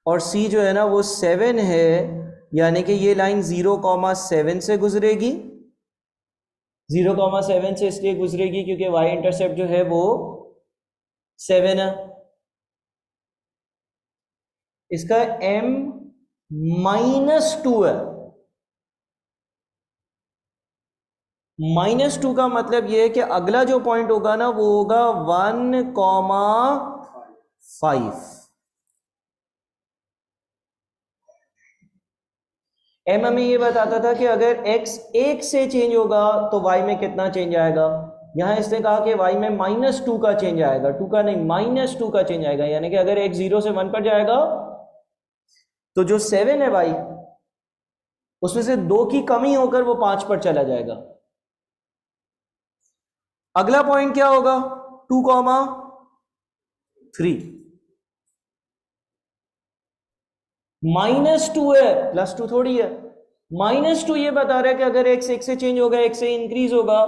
और c जो है ना वो 7 है, यानी कि ये लाइन 0,7 से गुजरेगी। 0,7 से इसलिए गुजरेगी क्योंकि y इंटरसेप्ट जो है वो 7 है। इसका m -2 है। -2 का मतलब ये है कि अगला जो पॉइंट होगा ना वो होगा 1,5। m हमें ये बताता था कि अगर x 1 से चेंज होगा तो y में कितना चेंज आएगा। यहां इसने कहा कि y में -2 का चेंज आएगा, 2 का नहीं, -2 का चेंज आएगा, यानी कि अगर x 0 से 1 पर जाएगा तो जो 7 है y उसमें से 2 की कमी होकर वो 5 पर चला जाएगा। अगला पॉइंट क्या होगा, 2,3। -2 है, +2 थोड़ी है। -2 ये बता रहा है कि अगर x 1 से चेंज होगा, x से इंक्रीज होगा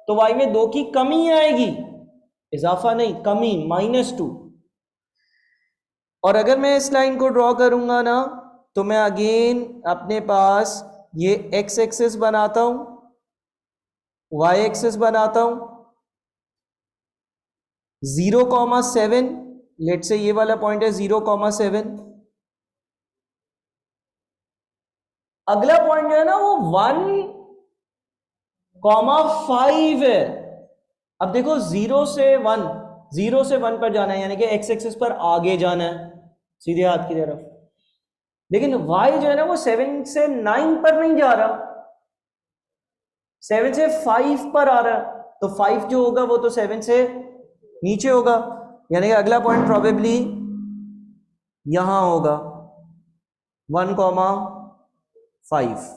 तो y में 2 की कमी आएगी, इजाफा नहीं, कमी, -2। और अगर मैं इस लाइन को ड्रॉ करूंगा ना तो मैं अगेन अपने पास ये x एक्सिस बनाता हूं, y एक्सिस बनाता हूं, 0,7, लेट से ये वाला पॉइंट है 0,7। अगला पॉइंट जो है ना वो 1,5 है। अब देखो 0 से 1, 0 से 1 पर जाना है, यानी कि x एक्सिस पर आगे जाना है सीधे हाथ की तरफ, लेकिन y जो है ना वो 7 से 9 पर नहीं जा रहा, 7 से 5 पर आ रहा है। तो 5 जो होगा वो तो 7 से नीचे होगा, यानी कि अगला पॉइंट प्रोबेबली यहां होगा 1,5,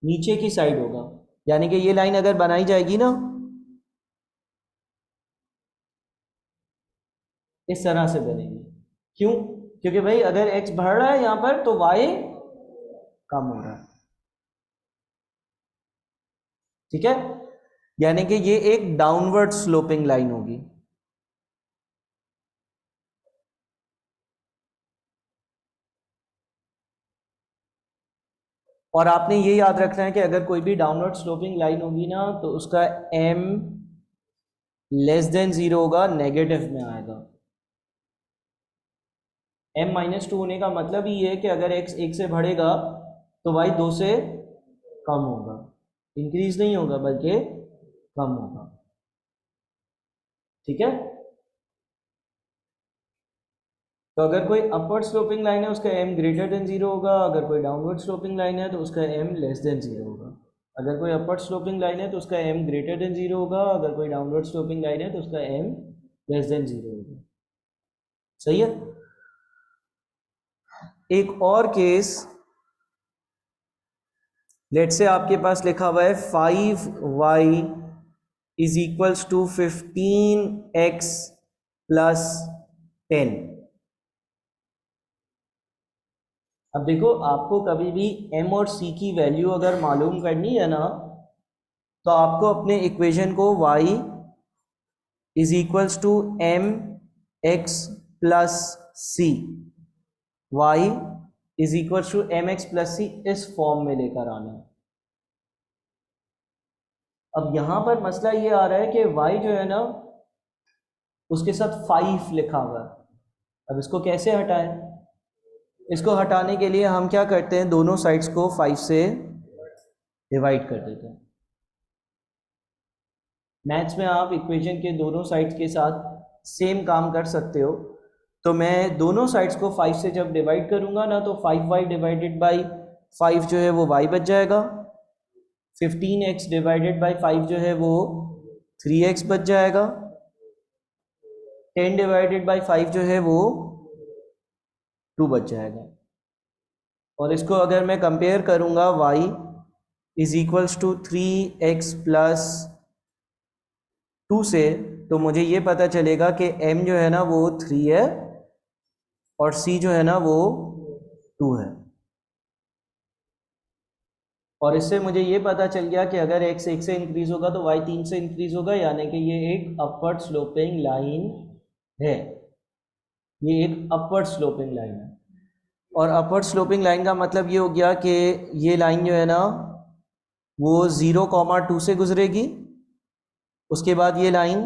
नीचे की साइड होगा। यानी कि ये लाइन अगर बनाई जाएगी ना इस तरह से बनेगी। क्यों? क्योंकि भाई अगर x बढ़ रहा है यहां पर तो y कम हो रहा है, ठीक है। यानी कि ये एक डाउनवर्ड स्लोपिंग लाइन होगी। और आपने ये याद रखना है कि अगर कोई भी डाउनवर्ड स्लोपिंग लाइन होगी ना तो उसका m <0 होगा, नेगेटिव में आएगा। m-2 होने का मतलब ही है कि अगर x 1 से बढ़ेगा तो y 2 से कम होगा, इंक्रीज नहीं होगा बल्कि कम होगा, ठीक है। तो अगर कोई अपवर्ड स्लोपिंग लाइन है उसका m ग्रेटर देन 0 होगा, अगर कोई डाउनवर्ड स्लोपिंग लाइन है तो उसका m लेस देन 0 होगा। अगर कोई अपवर्ड स्लोपिंग लाइन है तो उसका m ग्रेटर देन 0 होगा, अगर कोई डाउनवर्ड स्लोपिंग लाइन है तो उसका m लेस देन 0 होगा। सही है। एक और केस, लेट से आपके पास लिखा हुआ है 5y is equals to 15x plus 10। अब देखो, आपको कभी भी m और c की वैल्यू अगर मालूम करनी है ना, तो आपको अपने इक्वेशन को y is equals to m x plus c, y is equals to m x plus c इस फॉर्म में लेकर आना है। अब यहां पर मसला ये आ रहा है कि y जो है ना उसके साथ 5 लिखा हुआ है। अब इसको कैसे हटाएं? इसको हटाने के लिए हम क्या करते हैं, दोनों साइड्स को 5 से डिवाइड कर देते हैं। मैथ्स में आप इक्वेशन के दोनों साइड्स के साथ सेम काम कर सकते हो। तो मैं दोनों साइड्स को 5 से जब डिवाइड करूंगा ना, तो 5y डिवाइडेड बाई 5 जो है वो y बच जाएगा, 15x डिवाइडेड बाई 5 जो है वो 3x बच जाएगा, 10 डिवाइडेड बाई 5 जो है वो 2 बच जाएगा। और इसको अगर मैं कंपेयर करूंगा y is equals to 3x plus 2 से, तो मुझे ये पता चलेगा कि m जो है ना वो 3 है और c जो है ना वो 2 है। और इससे मुझे ये पता चल गया कि अगर x 1 से इंक्रीज होगा तो y 3 से इंक्रीज होगा, यानी कि ये एक अपवर्ड स्लोपिंग लाइन है। ये एक अपवर्ड स्लोपिंग लाइन है। और अपवर्ड स्लोपिंग लाइन का मतलब ये हो गया कि ये लाइन जो है ना वो 0,2 से गुजरेगी, उसके बाद ये लाइन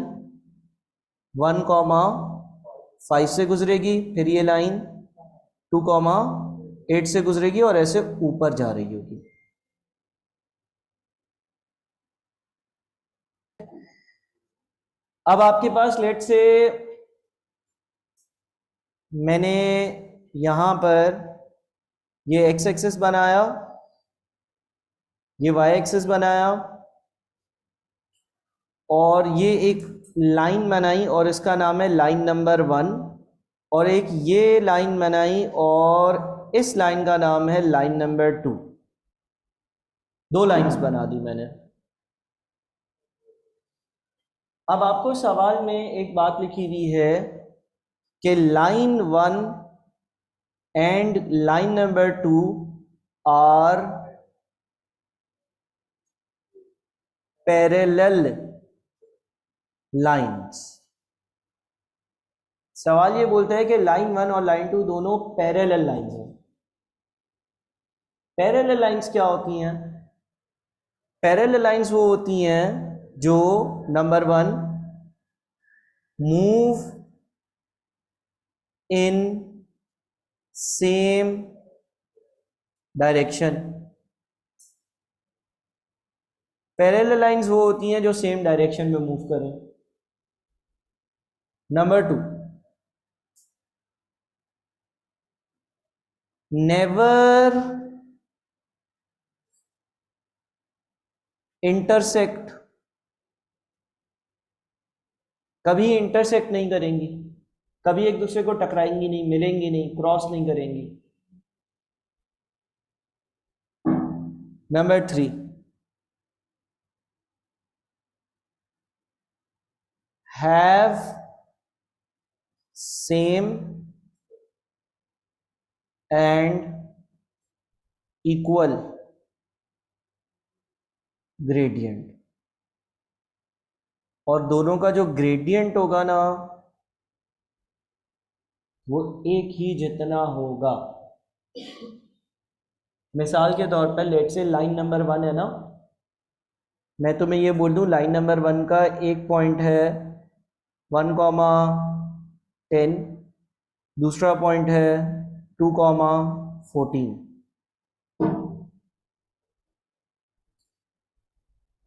1,5 से गुजरेगी, फिर ये लाइन 2,8 से गुजरेगी और ऐसे ऊपर जा रही होगी। अब आपके पास लेट से मैंने यहां पर ये x एक्सिस बनाया, ये y एक्सिस बनाया और ये एक लाइन बनाई और इसका नाम है लाइन नंबर 1, और एक ये लाइन बनाई और इस लाइन का नाम है लाइन नंबर 2। दो लाइंस बना दी मैंने। अब आपको सवाल में एक बात लिखी हुई है कि line 1 and line number 2 are parallel lines. सवाल ये बोलता है कि लाइन 1 और लाइन 2 दोनों पैरेलल लाइंस हैं। पैरेलल लाइंस क्या होती हैं? पैरेलल लाइंस वो होती हैं जो number 1 move in same direction. Parallel lines वो होती हैं जो सेम डायरेक्शन में मूव करें। नंबर 2, नेवर इंटरसेक्ट, कभी इंटरसेक्ट नहीं करेंगी, कभी एक दूसरे को टकराएंगी नहीं, मिलेंगी नहीं, क्रॉस नहीं करेंगी। Number 3, have same and equal gradient. और दोनों का जो ग्रेडियंट होगा ना वो एक ही जितना होगा। मिसाल के तौर पर लेट से लाइन नंबर 1 है ना, मैं तुम्हें ये बोल दूं लाइन नंबर 1 का एक पॉइंट है 1,10, दूसरा पॉइंट है 2,14,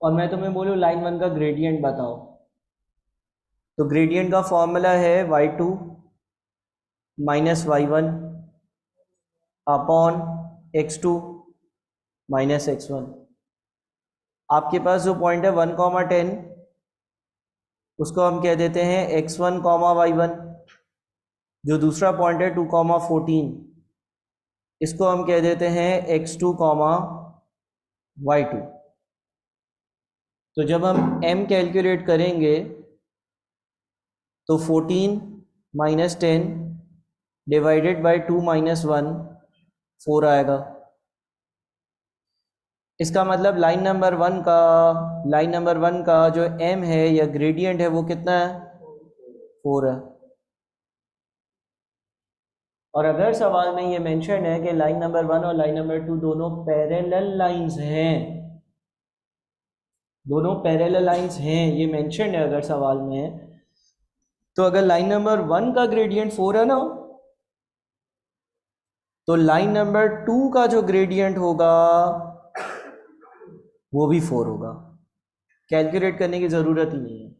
और मैं तुम्हें बोलूं लाइन 1 का ग्रेडियंट बताओ, तो ग्रेडियंट का फॉर्मूला है y2 minus y1 upon x2 minus x1। आपके पास जो पॉइंट है 1,10 उसको हम कह देते हैं x1, y1। जो दूसरा पॉइंट है 2,14 इसको हम कह देते हैं x2 y2। तो जब हम m कैलकुलेट करेंगे तो 14 माइनस 10 डिवाइडेड बाई 2 माइनस 1 4 आएगा। इसका मतलब लाइन नंबर वन का जो m है या ग्रेडियंट है वो कितना है, 4 है। और अगर सवाल में ये मेंशन है कि लाइन नंबर 1 और लाइन नंबर 2 दोनों पैरेलल लाइंस हैं, ये मेंशन है अगर सवाल में है, तो अगर लाइन नंबर 1 का ग्रेडियंट 4 है ना, तो लाइन नंबर 2 का जो ग्रेडियंट होगा वो भी 4 होगा। कैलकुलेट करने की जरूरत ही नहीं है।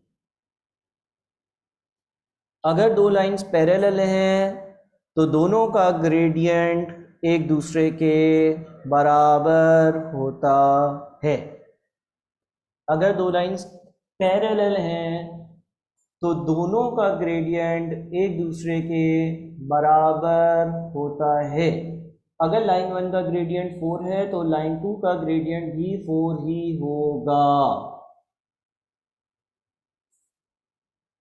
अगर दो लाइंस पैरेलल हैं तो दोनों का ग्रेडियंट एक दूसरे के बराबर होता है। अगर दो लाइंस पैरेलल हैं तो दोनों का ग्रेडियंट एक दूसरे के बराबर होता है। अगर लाइन 1 का ग्रेडियंट 4 है तो लाइन 2 का ग्रेडियंट भी 4 ही होगा।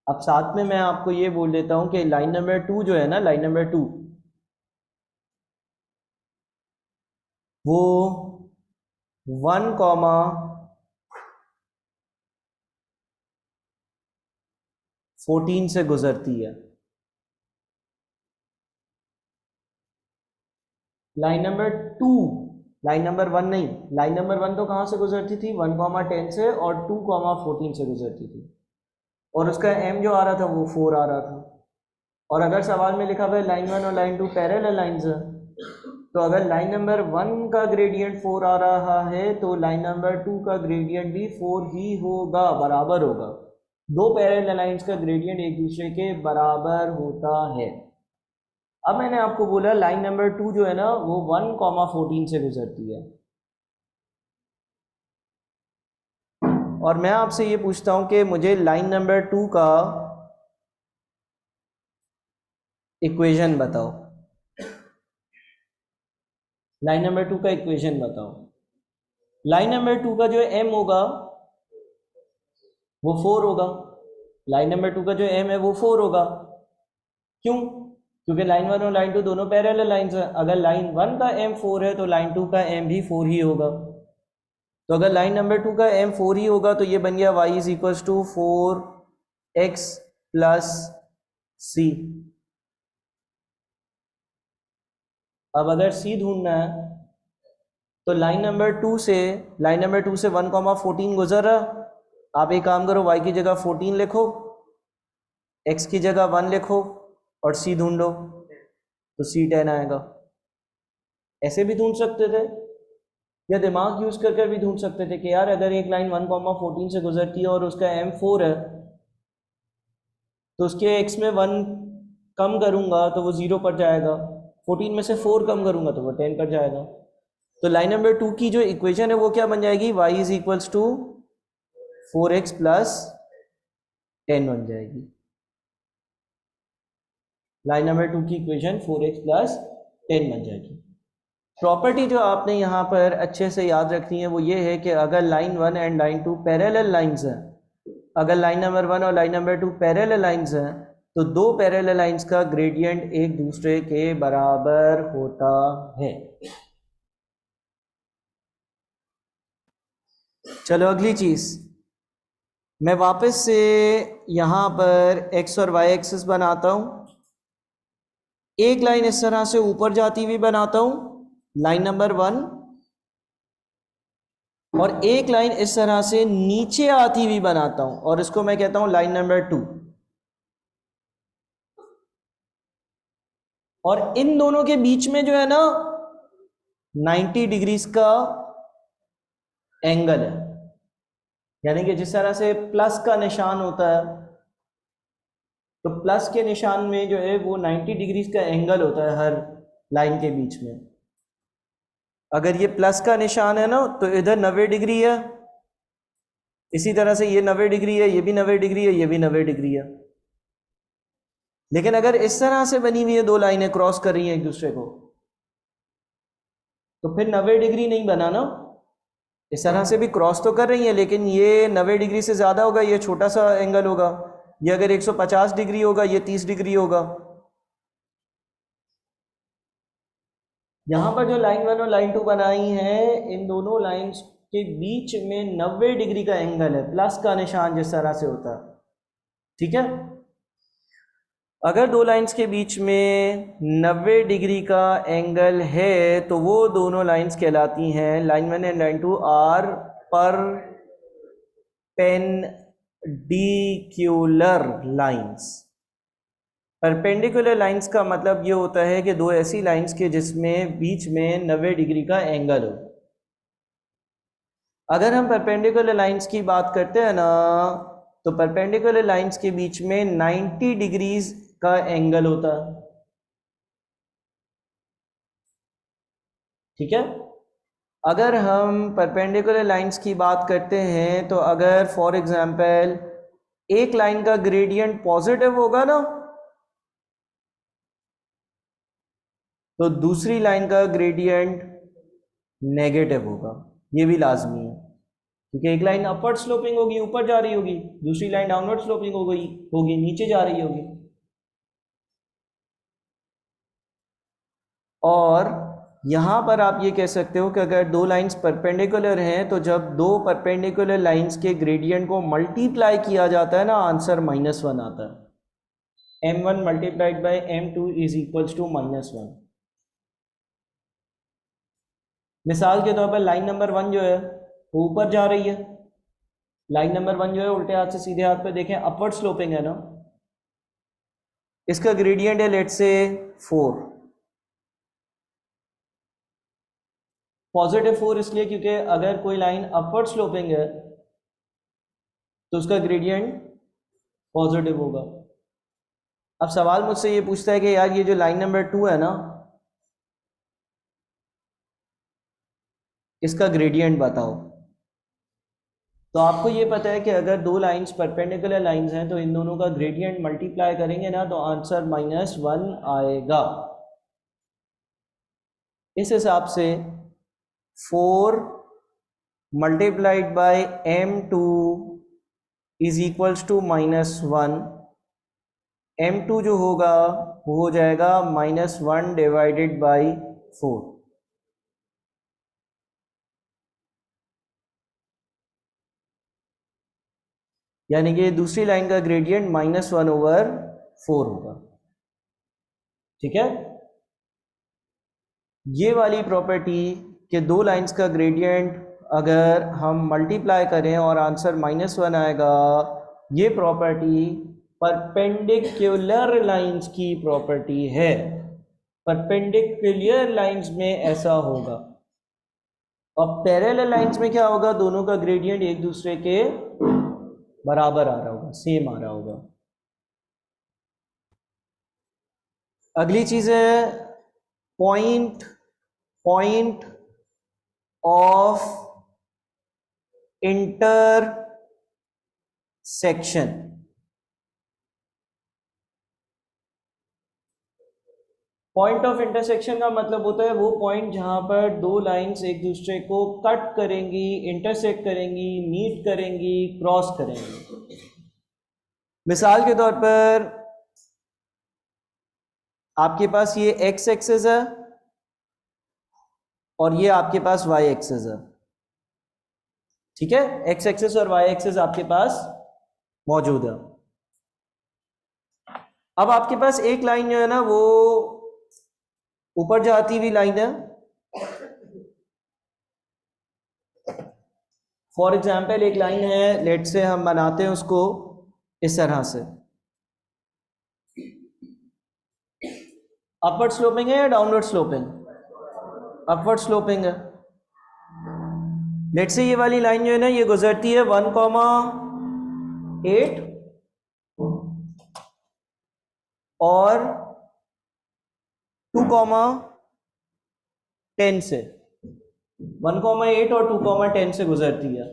अब साथ में मैं आपको ये बोल देता हूं कि लाइन नंबर 2 जो है ना, लाइन नंबर 2 वो 1,14 से गुजरती है। लाइन नंबर 2, लाइन नंबर 1 नहीं, लाइन नंबर 1 तो कहां से गुजरती थी, 1,10 से, और 2,14 से गुजरती थी, और उसका m जो आ रहा था वो 4 आ रहा था। और अगर सवाल में लिखा हुआ है लाइन 1 और लाइन 2 पैरेलल लाइंस है, तो अगर लाइन नंबर 1 का ग्रेडियंट 4 आ रहा है तो लाइन नंबर 2 का ग्रेडियंट भी 4 ही होगा, बराबर होगा। दो पैरेलल लाइंस का ग्रेडियंट एक दूसरे के बराबर होता है। अब मैंने आपको बोला लाइन नंबर 2 जो है ना वो 1,14 से गुजरती है, और मैं आपसे ये पूछता हूं कि मुझे लाइन नंबर 2 का इक्वेशन बताओ। लाइन नंबर 2 का इक्वेशन बताओ। लाइन नंबर 2 का जो m होगा वो 4 होगा। लाइन नंबर 2 का जो m है वो 4 होगा। क्यों? क्योंकि लाइन 1 और लाइन 2 दोनों पैरेलल लाइंस हैं। अगर लाइन 1 का m 4 है तो लाइन 2 का m भी 4 ही होगा। तो अगर लाइन नंबर 2 का m 4 ही होगा तो ये बन गया y is equal to 4x plus c। अब अगर c ढूंढना है तो लाइन नंबर 2 से 1,14 गुजर रहा। आप एक काम करो, y की जगह 14 लिखो, x की जगह 1 लिखो और c ढूंढो, तो c 10 आएगा। ऐसे भी ढूंढ सकते थे या दिमाग यूज कर भी ढूंढ सकते थे कि यार अगर एक लाइन 1,14 से गुजरती है और उसका m 4 है तो उसके x में 1 कम करूंगा तो वो 0 पर जाएगा, 14 में से 4 कम करूंगा तो वो 10 पर जाएगा। तो लाइन नंबर 2 की जो इक्वेशन है वो क्या बन जाएगी, y is equals to 4x plus 10 बन जाएगी। लाइन नंबर 2 की इक्वेशन 4x प्लस 10 बन जाएगी। प्रॉपर्टी जो आपने यहाँ पर अच्छे से याद रखनी है वो ये है कि अगर line 1 and line 2 parallel lines हैं, अगर लाइन नंबर 1 और लाइन नंबर 2 पैरेलल लाइंस हैं तो दो पैरेलल लाइंस का ग्रेडियंट एक दूसरे के बराबर होता है। चलो अगली चीज, मैं वापस से यहां पर x और y एक्सिस बनाता हूं। एक लाइन इस तरह से ऊपर जाती हुई बनाता हूं, लाइन नंबर 1, और एक लाइन इस तरह से नीचे आती हुई बनाता हूं और इसको मैं कहता हूं लाइन नंबर 2। और इन दोनों के बीच में जो है ना 90 डिग्रीज का एंगल है, यानी कि जिस तरह से प्लस का निशान होता है तो प्लस के निशान में जो है वो 90 डिग्रीज का एंगल होता है हर लाइन के बीच में। अगर ये प्लस का निशान है ना तो इधर 90 डिग्री है, इसी तरह से ये 90 डिग्री है, ये भी 90 डिग्री है, ये भी 90 डिग्री है। लेकिन अगर इस तरह से बनी हुई है दो लाइनें क्रॉस कर रही हैं एक दूसरे को, तो फिर 90 डिग्री नहीं बना ना। इस तरह से भी क्रॉस तो कर रही है, लेकिन ये 90 डिग्री से ज़्यादा होगा, ये छोटा सा एंगल होगा। ये अगर 150 डिग्री होगा, ये 30 डिग्री होगा। यहाँ पर जो लाइन 1 और लाइन 2 बनाई है, इन दोनों लाइंस के बीच में 90 डिग्री का एंगल है, प्लस का निशान जिस तरह से होता है। ठीक है, अगर दो लाइंस के बीच में 90 डिग्री का एंगल है तो वो दोनों लाइंस कहलाती हैं, line 1 and line 2 are perpendicular lines. Perpendicular lines का मतलब ये होता है कि दो ऐसी लाइंस के जिसमें बीच में 90 डिग्री का एंगल हो। अगर हम परपेंडिकुलर लाइंस की बात करते हैं ना, तो परपेंडिकुलर लाइंस के बीच में 90 डिग्रीज का एंगल होता है। ठीक है, अगर हम परपेंडिकुलर लाइंस की बात करते हैं तो अगर फॉर एग्जांपल एक लाइन का ग्रेडियंट पॉजिटिव होगा ना, तो दूसरी लाइन का ग्रेडियंट नेगेटिव होगा। ये भी लाजमी है, क्योंकि एक लाइन अपवर्ड स्लोपिंग होगी, ऊपर जा रही होगी, दूसरी लाइन डाउनवर्ड स्लोपिंग होगी नीचे जा रही होगी। और यहां पर आप ये कह सकते हो कि अगर दो लाइंस परपेंडिकुलर हैं तो जब दो परपेंडिकुलर लाइंस के ग्रेडियंट को मल्टीप्लाई किया जाता है ना, आंसर -1 आता है। m1 multiplied by m2 is equals to -1। मिसाल के तौर पर लाइन नंबर 1 जो है वो ऊपर जा रही है, लाइन नंबर 1 जो है उल्टे हाथ से सीधे हाथ पे देखें अपवर्ड स्लोपिंग है ना, इसका ग्रेडियंट है लेट्स से 4। पॉजिटिव 4 इसलिए क्योंकि अगर कोई लाइन अपवर्ड स्लोपिंग है तो उसका ग्रेडियंट पॉजिटिव होगा। अब सवाल मुझसे ये पूछता है कि यार ये जो लाइन नंबर 2 है ना, इसका ग्रेडियंट बताओ। तो आपको ये पता है कि अगर दो लाइंस परपेंडिकुलर लाइंस हैं तो इन दोनों का ग्रेडियंट मल्टीप्लाई करेंगे ना तो आंसर -1 आएगा। इस हिसाब से 4 multiplied by m2 is equals to -1। m2 जो होगा वो हो जाएगा -1 डिवाइडेड बाई 4। यानी कि दूसरी लाइन का ग्रेडियंट -1/4 होगा। ठीक है, ये वाली प्रॉपर्टी कि दो लाइंस का ग्रेडियंट अगर हम मल्टीप्लाई करें और आंसर -1 आएगा, ये प्रॉपर्टी परपेंडिकुलर लाइंस की प्रॉपर्टी है। परपेंडिकुलर लाइंस में ऐसा होगा, और पैरेलल लाइंस में क्या होगा, दोनों का ग्रेडियंट एक दूसरे के बराबर आ रहा होगा, सेम आ रहा होगा। अगली चीज है point of intersection. Point of intersection का मतलब होता है वो पॉइंट जहां पर दो लाइंस एक दूसरे को कट करेंगी, इंटरसेक्ट करेंगी, मीट करेंगी, क्रॉस करेंगी। मिसाल के तौर पर आपके पास ये x एक्सिस है और ये आपके पास y एक्सिस है। ठीक है, x एक्सिस और y एक्सिस आपके पास मौजूद है। अब आपके पास एक लाइन जो है ना वो ऊपर जाती हुई लाइन है। फॉर एग्जाम्पल एक लाइन है, लेट से हम बनाते हैं उसको इस तरह से। अपवर्ड स्लोपिंग है या डाउनवर्ड स्लोपिंग? अपवर्ड स्लोपिंग है। लेट से ये वाली लाइन जो है ना ये गुजरती है 1,8 और 2,10 से। 1,8 और 2,10 से गुजरती है।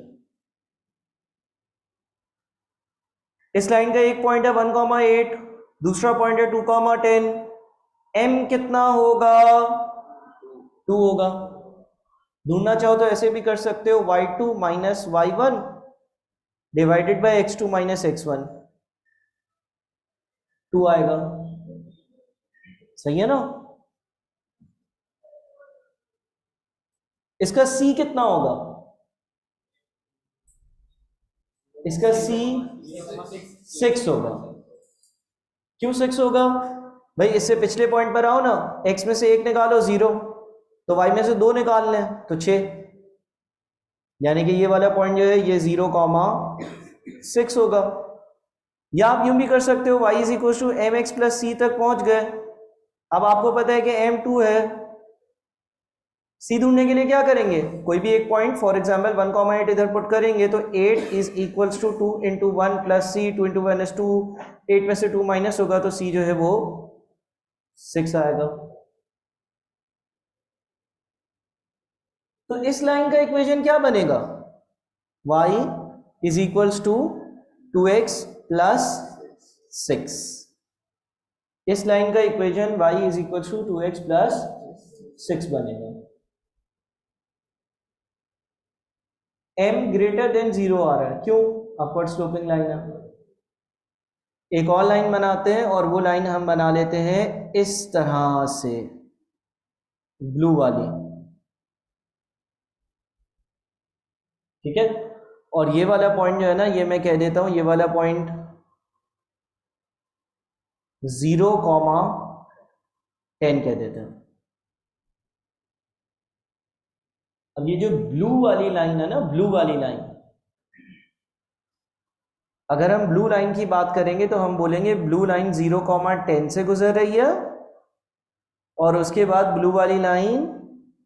इस लाइन का एक पॉइंट है 1,8, दूसरा पॉइंट है 2,10। m कितना होगा? 2 होगा। ढूंढना चाहो तो ऐसे भी कर सकते हो, y2 minus y1 divided by x2 minus x1, 2 आएगा। सही है ना? इसका c कितना होगा? इसका c 6 होगा। क्यों 6 होगा भाई? इससे पिछले पॉइंट पर आओ ना, x में से 1 निकालो 0, तो y में से 2 निकाल लें तो 6, यानी कि ये वाला पॉइंट जो है ये 0,6 होगा। या आप यूं भी कर सकते हो, y is equal to m x plus c तक पहुंच गए। अब आपको पता है कि m2 है, c ढूंढने के लिए क्या करेंगे? कोई भी एक पॉइंट, फॉर एग्जांपल 1,8 इधर पुट करेंगे तो 8 is equals to 2 into 1 plus C, 2 into 1 is 2, 8 में से 2 माइनस होगा तो c जो है वो 6 आएगा। तो इस लाइन का इक्वेशन क्या बनेगा? y is equals to 2x plus 6। इस लाइन का equation y is equals to 2x plus 6 बनेगा। m ग्रेटर देन 0 आ रहा है, क्यों? अपवर्ड स्लोपिंग लाइन है। एक और लाइन बनाते हैं, और वो लाइन हम बना लेते हैं इस तरह से, ब्लू वाली, ठीक है? और ये वाला पॉइंट जो है ना, ये मैं कह देता हूं, ये वाला पॉइंट 0,10 कह देते हैं। अब ये जो ब्लू वाली लाइन है ना, ब्लू वाली लाइन, अगर हम ब्लू लाइन की बात करेंगे तो हम बोलेंगे ब्लू लाइन 0,10 से गुजर रही है, और उसके बाद ब्लू वाली लाइन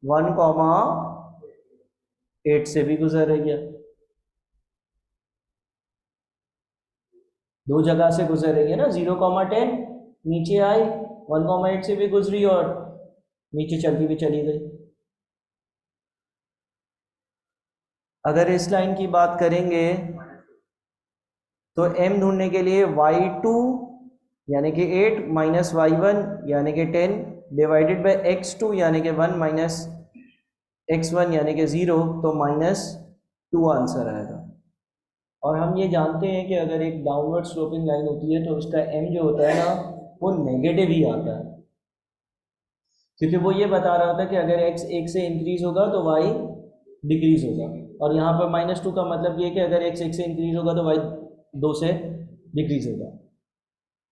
1,8 से भी गुजर रही है। दो जगह से गुजर रही है ना, 0,10 नीचे आई, 1,8 से भी गुजरी और नीचे चलती भी चली गई। अगर इस लाइन की बात करेंगे तो m ढूंढने के लिए y2 यानी कि 8 माइनस y1 यानी कि 10 डिवाइडेड बाय x2 यानी कि 1 माइनस x1 यानी कि 0, तो -2 आंसर आएगा। और हम ये जानते हैं कि अगर एक डाउनवर्ड स्लोपिंग लाइन होती है तो उसका m जो होता है ना, वो नेगेटिव ही आता है, क्योंकि वो ये बता रहा होता है कि अगर x 1 से इंक्रीज होगा तो y डिक्रीज होगा, और यहाँ पर -2 का मतलब ये कि अगर x 1 से इंक्रीज होगा तो y 2 से डिक्रीज होगा।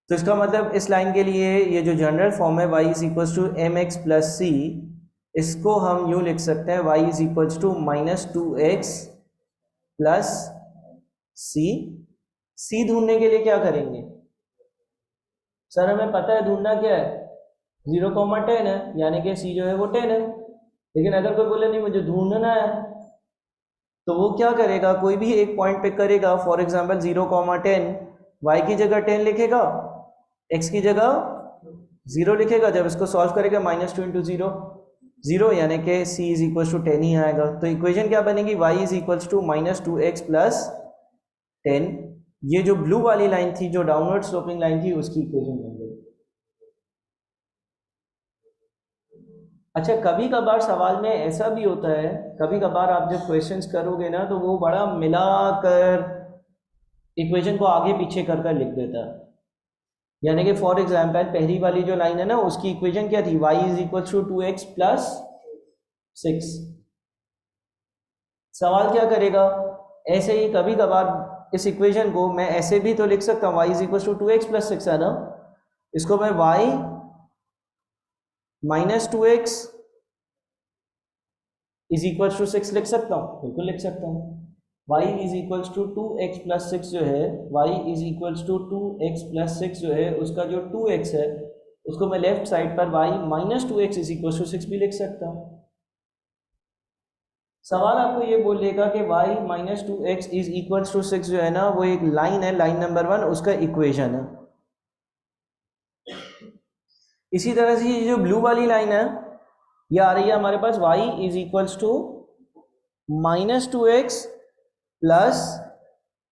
तो इसका मतलब इस लाइन के लिए ये जो जनरल फॉर्म है y is equals to m x plus c, इसको हम यूं लिख सकते हैं y is equals to -2x plus c. C ढूंढने के लिए क्या करेंगे? सर हमें पता है ढूंढना क्या है, 0,10 है, यानी कि सी जो है वो 10 है। लेकिन अगर कोई बोले नहीं मुझे ढूंढना है, तो वो क्या करेगा? कोई भी एक पॉइंट पिक करेगा, फॉर एग्जांपल 0,10, y की जगह 10 लिखेगा, x की जगह 0 लिखेगा। जब इसको सॉल्व करेगा -2 इंटू 0, 0 यानी कि c इज इक्वल टू 10 ही आएगा। तो इक्वेशन क्या बनेगी? y is equal to -2x plus 10। ये जो ब्लू वाली लाइन थी, जो डाउनवर्ड स्लोपिंग लाइन थी, उसकी इक्वेशन बन गई। अच्छा, कभी कभार सवाल में ऐसा भी होता है, कभी कभार आप जब क्वेश्चंस करोगे ना तो वो बड़ा मिलाकर इक्वेशन को आगे पीछे कर कर लिख देता है। यानी कि फॉर एग्जांपल पहली वाली जो लाइन है ना, उसकी इक्वेशन क्या थी? y is equal to 2x plus 6। सवाल क्या करेगा? ऐसे ही कभी कभार इस इक्वेशन को मैं ऐसे भी तो लिख सकता हूँ, y is equal to 2x plus 6 है ना, इसको मैं y -2x is equal to 6 लिख सकता हूँ, बिल्कुल लिख सकता हूँ। y is equals to 2x plus 6 जो है, y is equals to 2x plus 6 जो है, उसका जो 2x है उसको मैं लेफ्ट साइड पर y -2x is equals to 6 भी लिख सकता हूँ। सवाल आपको ये बोलेगा कि y -2x is equals to 6 जो है ना, वो एक लाइन है, लाइन नंबर 1, उसका इक्वेशन है। इसी तरह से ये जो ब्लू वाली लाइन है, ये आ रही है हमारे पास y is equals to -2x plus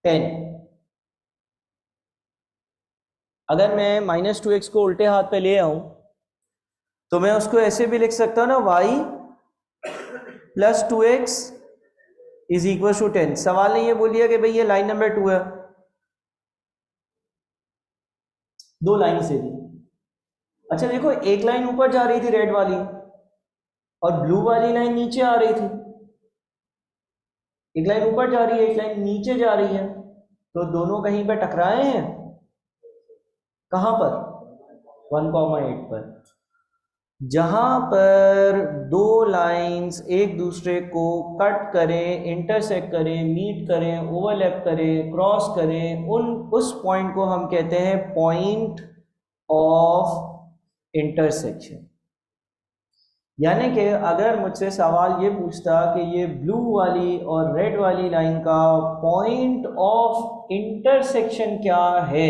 10। अगर मैं -2x को उल्टे हाथ पे ले आऊं तो मैं उसको ऐसे भी लिख सकता हूं ना, y plus 2x is equal to 10। सवाल ने ये बोल दिया कि भाई ये लाइन नंबर 2 है, दो लाइन से दी। अच्छा देखो, एक लाइन ऊपर जा रही थी रेड वाली और ब्लू वाली लाइन नीचे आ रही थी। एक लाइन ऊपर जा रही है, एक लाइन नीचे जा रही है, तो दोनों कहीं पर टकराए हैं। कहां पर? 1,8 पर। जहां पर दो लाइंस एक दूसरे को कट करें, इंटरसेक्ट करें, मीट करें, ओवरलैप करें, क्रॉस करें, उस पॉइंट को हम कहते हैं पॉइंट ऑफ इंटरसेक्शन। यानी कि अगर मुझसे सवाल ये पूछता कि ये ब्लू वाली और रेड वाली लाइन का पॉइंट ऑफ इंटरसेक्शन क्या है,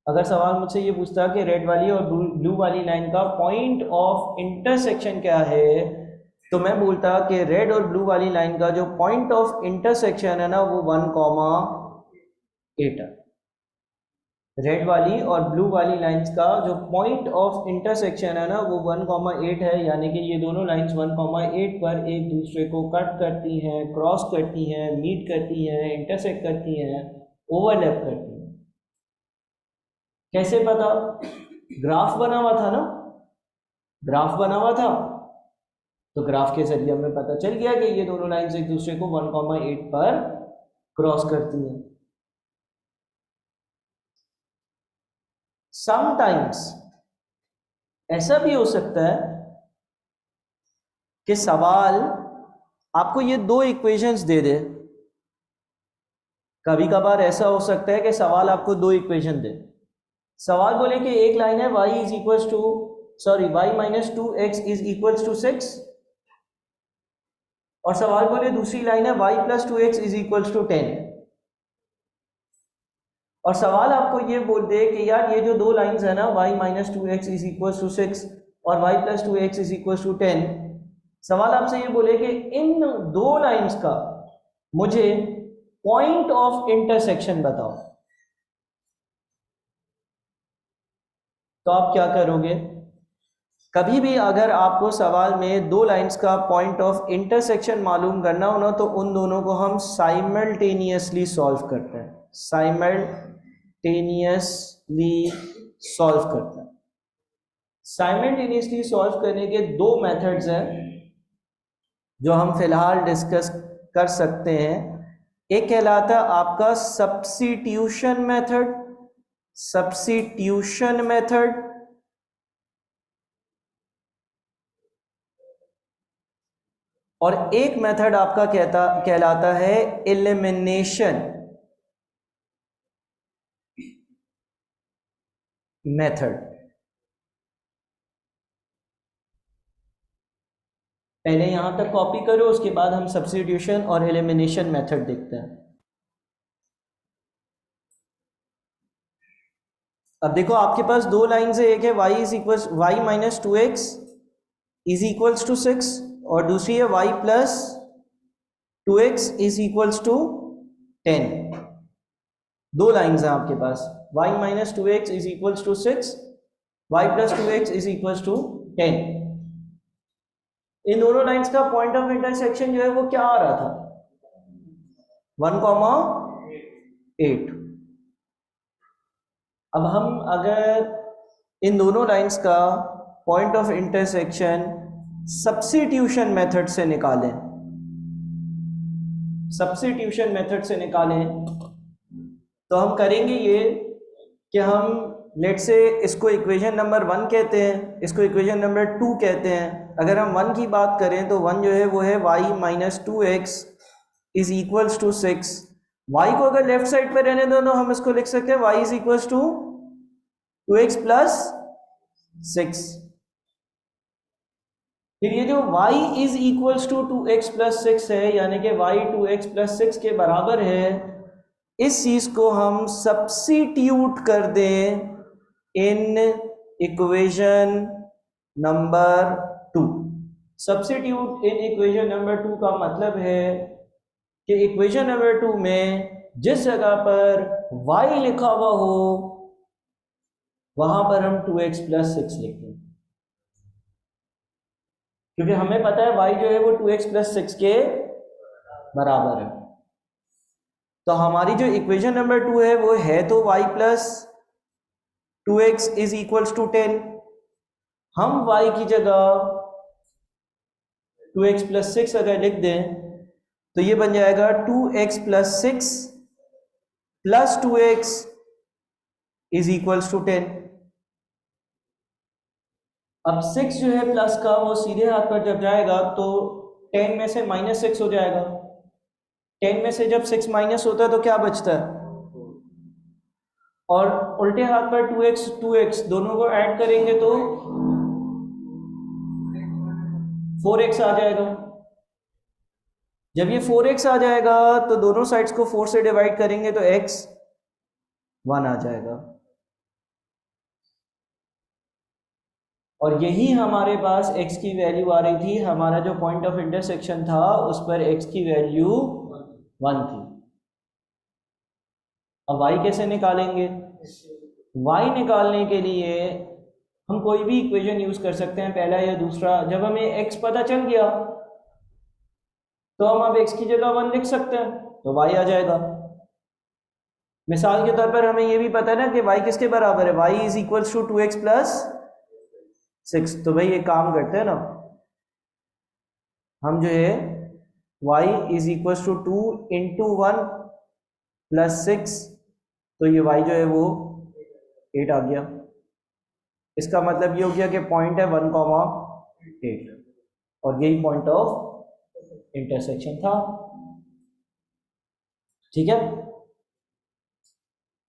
अगर सवाल मुझसे ये पूछता कि रेड वाली और ब्लू वाली लाइन का पॉइंट ऑफ इंटरसेक्शन क्या है, तो मैं बोलता कि रेड और ब्लू वाली लाइन का जो पॉइंट ऑफ इंटरसेक्शन है ना वो 1,8 है। रेड वाली और ब्लू वाली लाइंस का जो पॉइंट ऑफ इंटरसेक्शन है ना वो 1,8 है। यानी कि ये दोनों लाइंस 1,8 पर एक दूसरे को कट करती हैं, क्रॉस करती हैं, मीट करती हैं, इंटरसेक्ट करती हैं, ओवरलैप करती हैं। कैसे पता? ग्राफ बना हुआ था ना, ग्राफ बना हुआ था, तो ग्राफ के जरिए हमें पता चल गया कि ये दोनों लाइंस एक दूसरे को 1,8 पर क्रॉस करती हैं। समटाइम्स ऐसा भी हो सकता है कि सवाल आपको ये दो इक्वेशंस दे दे। कभी कभार ऐसा हो सकता है कि सवाल आपको दो इक्वेशन दे। सवाल बोले कि एक लाइन है y is equals to y minus 2x is equals to 6, और सवाल बोले दूसरी लाइन है y plus 2x is equals to 10, और सवाल आपको ये बोल दे कि यार ये जो दो लाइंस है ना y minus 2x is equals to 6 और y plus 2x is equals to 10, सवाल आपसे ये बोले कि इन दो लाइंस का मुझे पॉइंट ऑफ इंटरसेक्शन बताओ, तो आप क्या करोगे? कभी भी अगर आपको सवाल में दो लाइंस का पॉइंट ऑफ इंटरसेक्शन मालूम करना हो ना, तो उन दोनों को हम साइमल्टेनियसली सॉल्व करते हैं। साइमल्टेनियसली सॉल्व करते हैं। साइमल्टेनियसली सॉल्व करने के दो मेथड्स हैं जो हम फिलहाल डिस्कस कर सकते हैं। एक कहलाता है आपका सब्स्टिट्यूशन मेथड, सब्स्टिट्यूशन मेथड, और एक मेथड आपका कहलाता है एलिमिनेशन मेथड। पहले यहां तक कॉपी करो, उसके बाद हम सब्स्टिट्यूशन और एलिमिनेशन मेथड देखते हैं। अब देखो आपके पास दो लाइंस है, एक है y minus 2x is equals to 6 और दूसरी है y plus 2x is equals to 10। दो लाइंस हैं आपके पास, y minus 2x is equals to 6, y plus 2x is equals to 10। इन दोनों लाइंस का पॉइंट ऑफ इंटरसेक्शन जो है वो क्या आ रहा था? 1,8। अब हम अगर इन दोनों लाइंस का point of intersection substitution method से निकालें, सब्स्टिट्यूशन मेथड से निकालें, तो हम करेंगे ये कि हम लेट से इसको इक्वेशन नंबर 1 कहते हैं, इसको इक्वेशन नंबर 2 कहते हैं। अगर हम 1 की बात करें तो 1 जो है वो है y minus 2x is equals to 6। y को अगर लेफ्ट साइड पे रहने दो तो हम इसको लिख सकते हैं y is equals to 2x plus 6। फिर ये जो y is equals to 2x plus 6 है, यानी कि y 2x प्लस 6 के बराबर है, इस चीज को हम सब्स्टिट्यूट कर दें in equation number 2। Substitute in equation number 2 का मतलब है कि इक्वेशन नंबर 2 में जिस जगह पर y लिखा हुआ हो वहां पर हम 2x प्लस 6 लिखते हैं। क्योंकि हमें पता है y जो है वो 2x प्लस 6 के बराबर है। तो हमारी जो इक्वेशन नंबर 2 है वो है तो y plus 2x is equals to 10। हम y की जगह 2x प्लस 6 अगर लिख दें तो ये बन जाएगा 2x plus 6 plus 2x is equals to 10। अब 6 जो है प्लस का वो सीधे हाथ पर जब जाएगा तो 10 में से -6 हो जाएगा। 10 में से जब 6 माइनस होता है तो क्या बचता है, और उल्टे हाथ पर 2x दोनों को ऐड करेंगे तो 4x आ जाएगा। जब ये 4x आ जाएगा तो दोनों साइड्स को 4 से डिवाइड करेंगे तो x 1 आ जाएगा। और यही हमारे पास x की वैल्यू आ रही थी, हमारा जो पॉइंट ऑफ इंटरसेक्शन था उस पर x की वैल्यू 1 थी। अब y कैसे निकालेंगे? y निकालने के लिए हम कोई भी इक्वेशन यूज कर सकते हैं, पहला या दूसरा। जब हमें x पता चल गया तो हम अब x की जगह 1 लिख सकते हैं तो y आ जाएगा। मिसाल के तौर पर हमें यह भी पता है ना कि y किसके बराबर है, y is equals to 2x plus 6। तो भाई ये काम करते हैं ना, हम जो है y is equals to 2 into 1 plus 6, तो ये y जो है वो 8 आ गया। इसका मतलब ये हो गया कि पॉइंट है 1,8 और यही पॉइंट ऑफ इंटरसेक्शन था। ठीक है,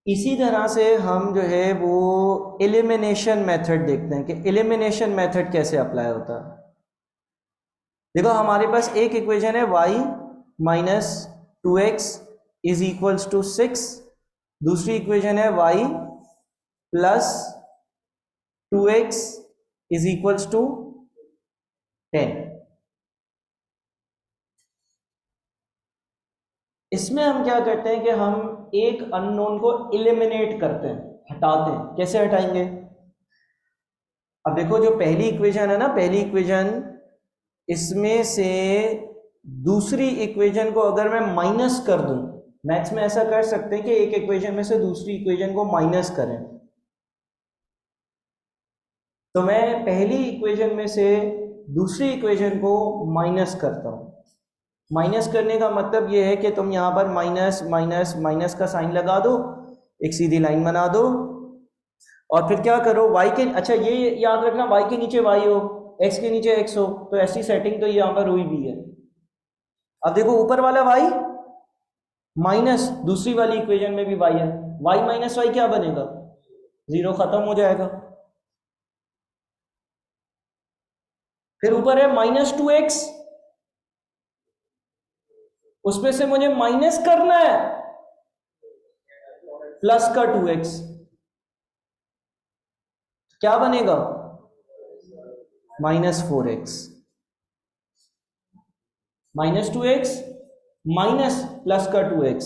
इसी तरह से हम जो है वो एलिमिनेशन मेथड देखते हैं कि एलिमिनेशन मेथड कैसे अप्लाई होता है। देखो हमारे पास एक इक्वेशन है y minus 2x is equals to 6, दूसरी इक्वेशन है y plus 2x is equals to 10। इसमें हम क्या करते हैं कि हम एक अननोन को एलिमिनेट करते हैं, हटाते हैं। कैसे हटाएंगे? अब देखो जो पहली इक्वेशन है ना, पहली इक्वेशन, इसमें से दूसरी इक्वेशन को अगर मैं माइनस कर दूं, मैथ्स में ऐसा कर सकते हैं कि एक इक्वेशन में से दूसरी इक्वेशन को माइनस करें। तो मैं पहली इक्वेशन में से दूसरी इक्वेशन को माइनस करता हूं। माइनस करने का मतलब ये है कि तुम यहां पर माइनस माइनस माइनस का साइन लगा दो, एक सीधी लाइन बना दो, और फिर क्या करो, y के, अच्छा ये याद रखना, y के नीचे y हो, x के नीचे x हो, तो ऐसी सेटिंग तो यहां पर हुई भी है। अब देखो ऊपर वाला y माइनस दूसरी वाली इक्वेशन में भी y है, y माइनस y क्या बनेगा, 0, खत्म हो जाएगा। फिर ऊपर है -2x, उसमें से मुझे माइनस करना है प्लस का 2x, क्या बनेगा, -4x। -2x माइनस प्लस का 2x,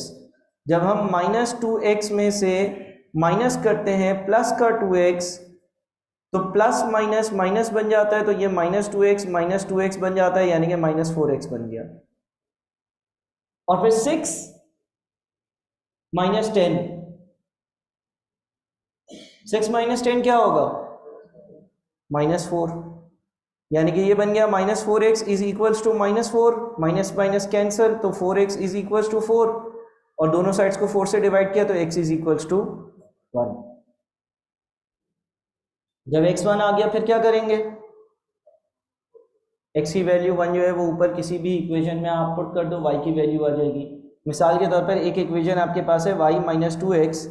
जब हम -2x में से माइनस करते हैं प्लस का 2x तो प्लस माइनस माइनस बन जाता है, तो ये -2x बन जाता है, यानी कि -4x बन गया। और फिर 6 -10, 6 - 10 क्या होगा, -4, यानी कि ये बन गया -4x is equals to -4, minus minus cancel, तो 4x इज इक्वल्स टू 4, और दोनों साइड्स को 4 से डिवाइड किया तो x इज इक्वल्स टू 1। जब x 1 आ गया फिर क्या करेंगे, x की वैल्यू 1 जो है वो ऊपर किसी भी इक्वेशन में आप पुट कर दो, y की वैल्यू आ जाएगी। मिसाल के तौर पर एक इक्वेशन आपके पास है y -2x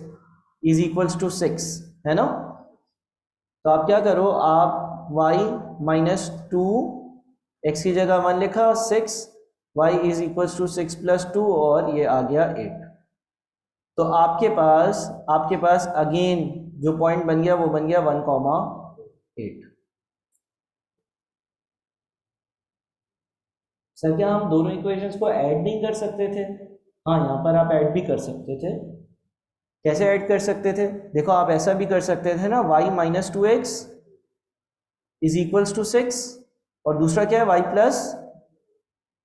is equals to 6, है ना। तो आप क्या करो, आप y -2x की जगह 1 लिखा, 6, y इज इक्वल्स टू 6 + 2, और ये आ गया 8। तो आपके पास अगेन जो पॉइंट बन गया वो बन गया 1,8। सर क्या हम दोनों इक्वेशंस को ऐड नहीं कर सकते थे? हाँ, यहाँ पर आप ऐड भी कर सकते थे। कैसे ऐड कर सकते थे? देखो आप ऐसा भी कर सकते थे ना, y -2x is equals to 6, और दूसरा क्या है Y plus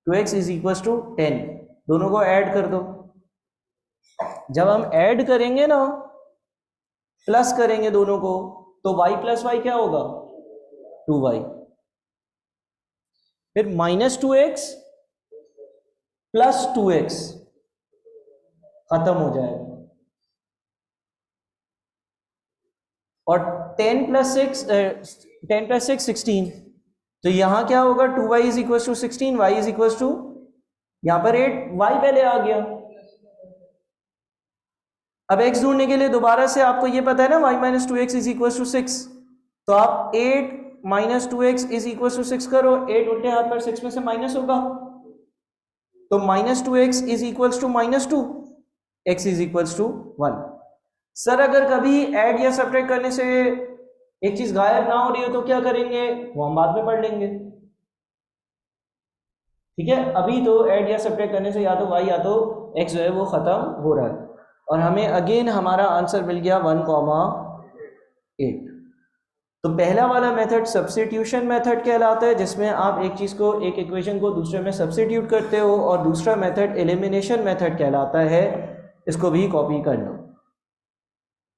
2x is equal to 10, दोनों को ऐड कर दो। जब हम ऐड करेंगे ना, प्लस करेंगे दोनों को, तो y प्लस वाई क्या होगा 2y, फिर -2x प्लस 2x खत्म हो जाएगा, और 10 प्लस 6 16, तो यहां क्या होगा 2y is equal to 16, y is equal to, यहां पर 8, y पहले आ गया। अब x ढूंढने के लिए दोबारा से आपको ये पता है ना y minus 2x is equal to 6, तो आप 8 minus 2x is equal to 6 करो, 8 उल्टे हाथ पर 6 में से माइनस होगा, तो -2x is equal to -2, x is equal to 1। Sir अगर कभी ऐड या सब्ट्रैक्ट करने से एक चीज गायब ना हो रही हो तो क्या करेंगे, वो हम बाद में पढ़ लेंगे। ठीक है, अभी तो ऐड या सब्ट्रैक्ट करने से या तो y या तो x जो है वो खत्म हो रहा है, और हमें अगेन हमारा आंसर मिल गया 1,8। तो पहला वाला मेथड सब्स्टिट्यूशन मेथड कहलाता है, जिसमें आप एक चीज़ को, एक इक्वेशन को दूसरे में सब्स्टिट्यूट करते हो, और दूसरा मेथड एलिमिनेशन मेथड कहलाता है, इसको भी कॉपी कर लो।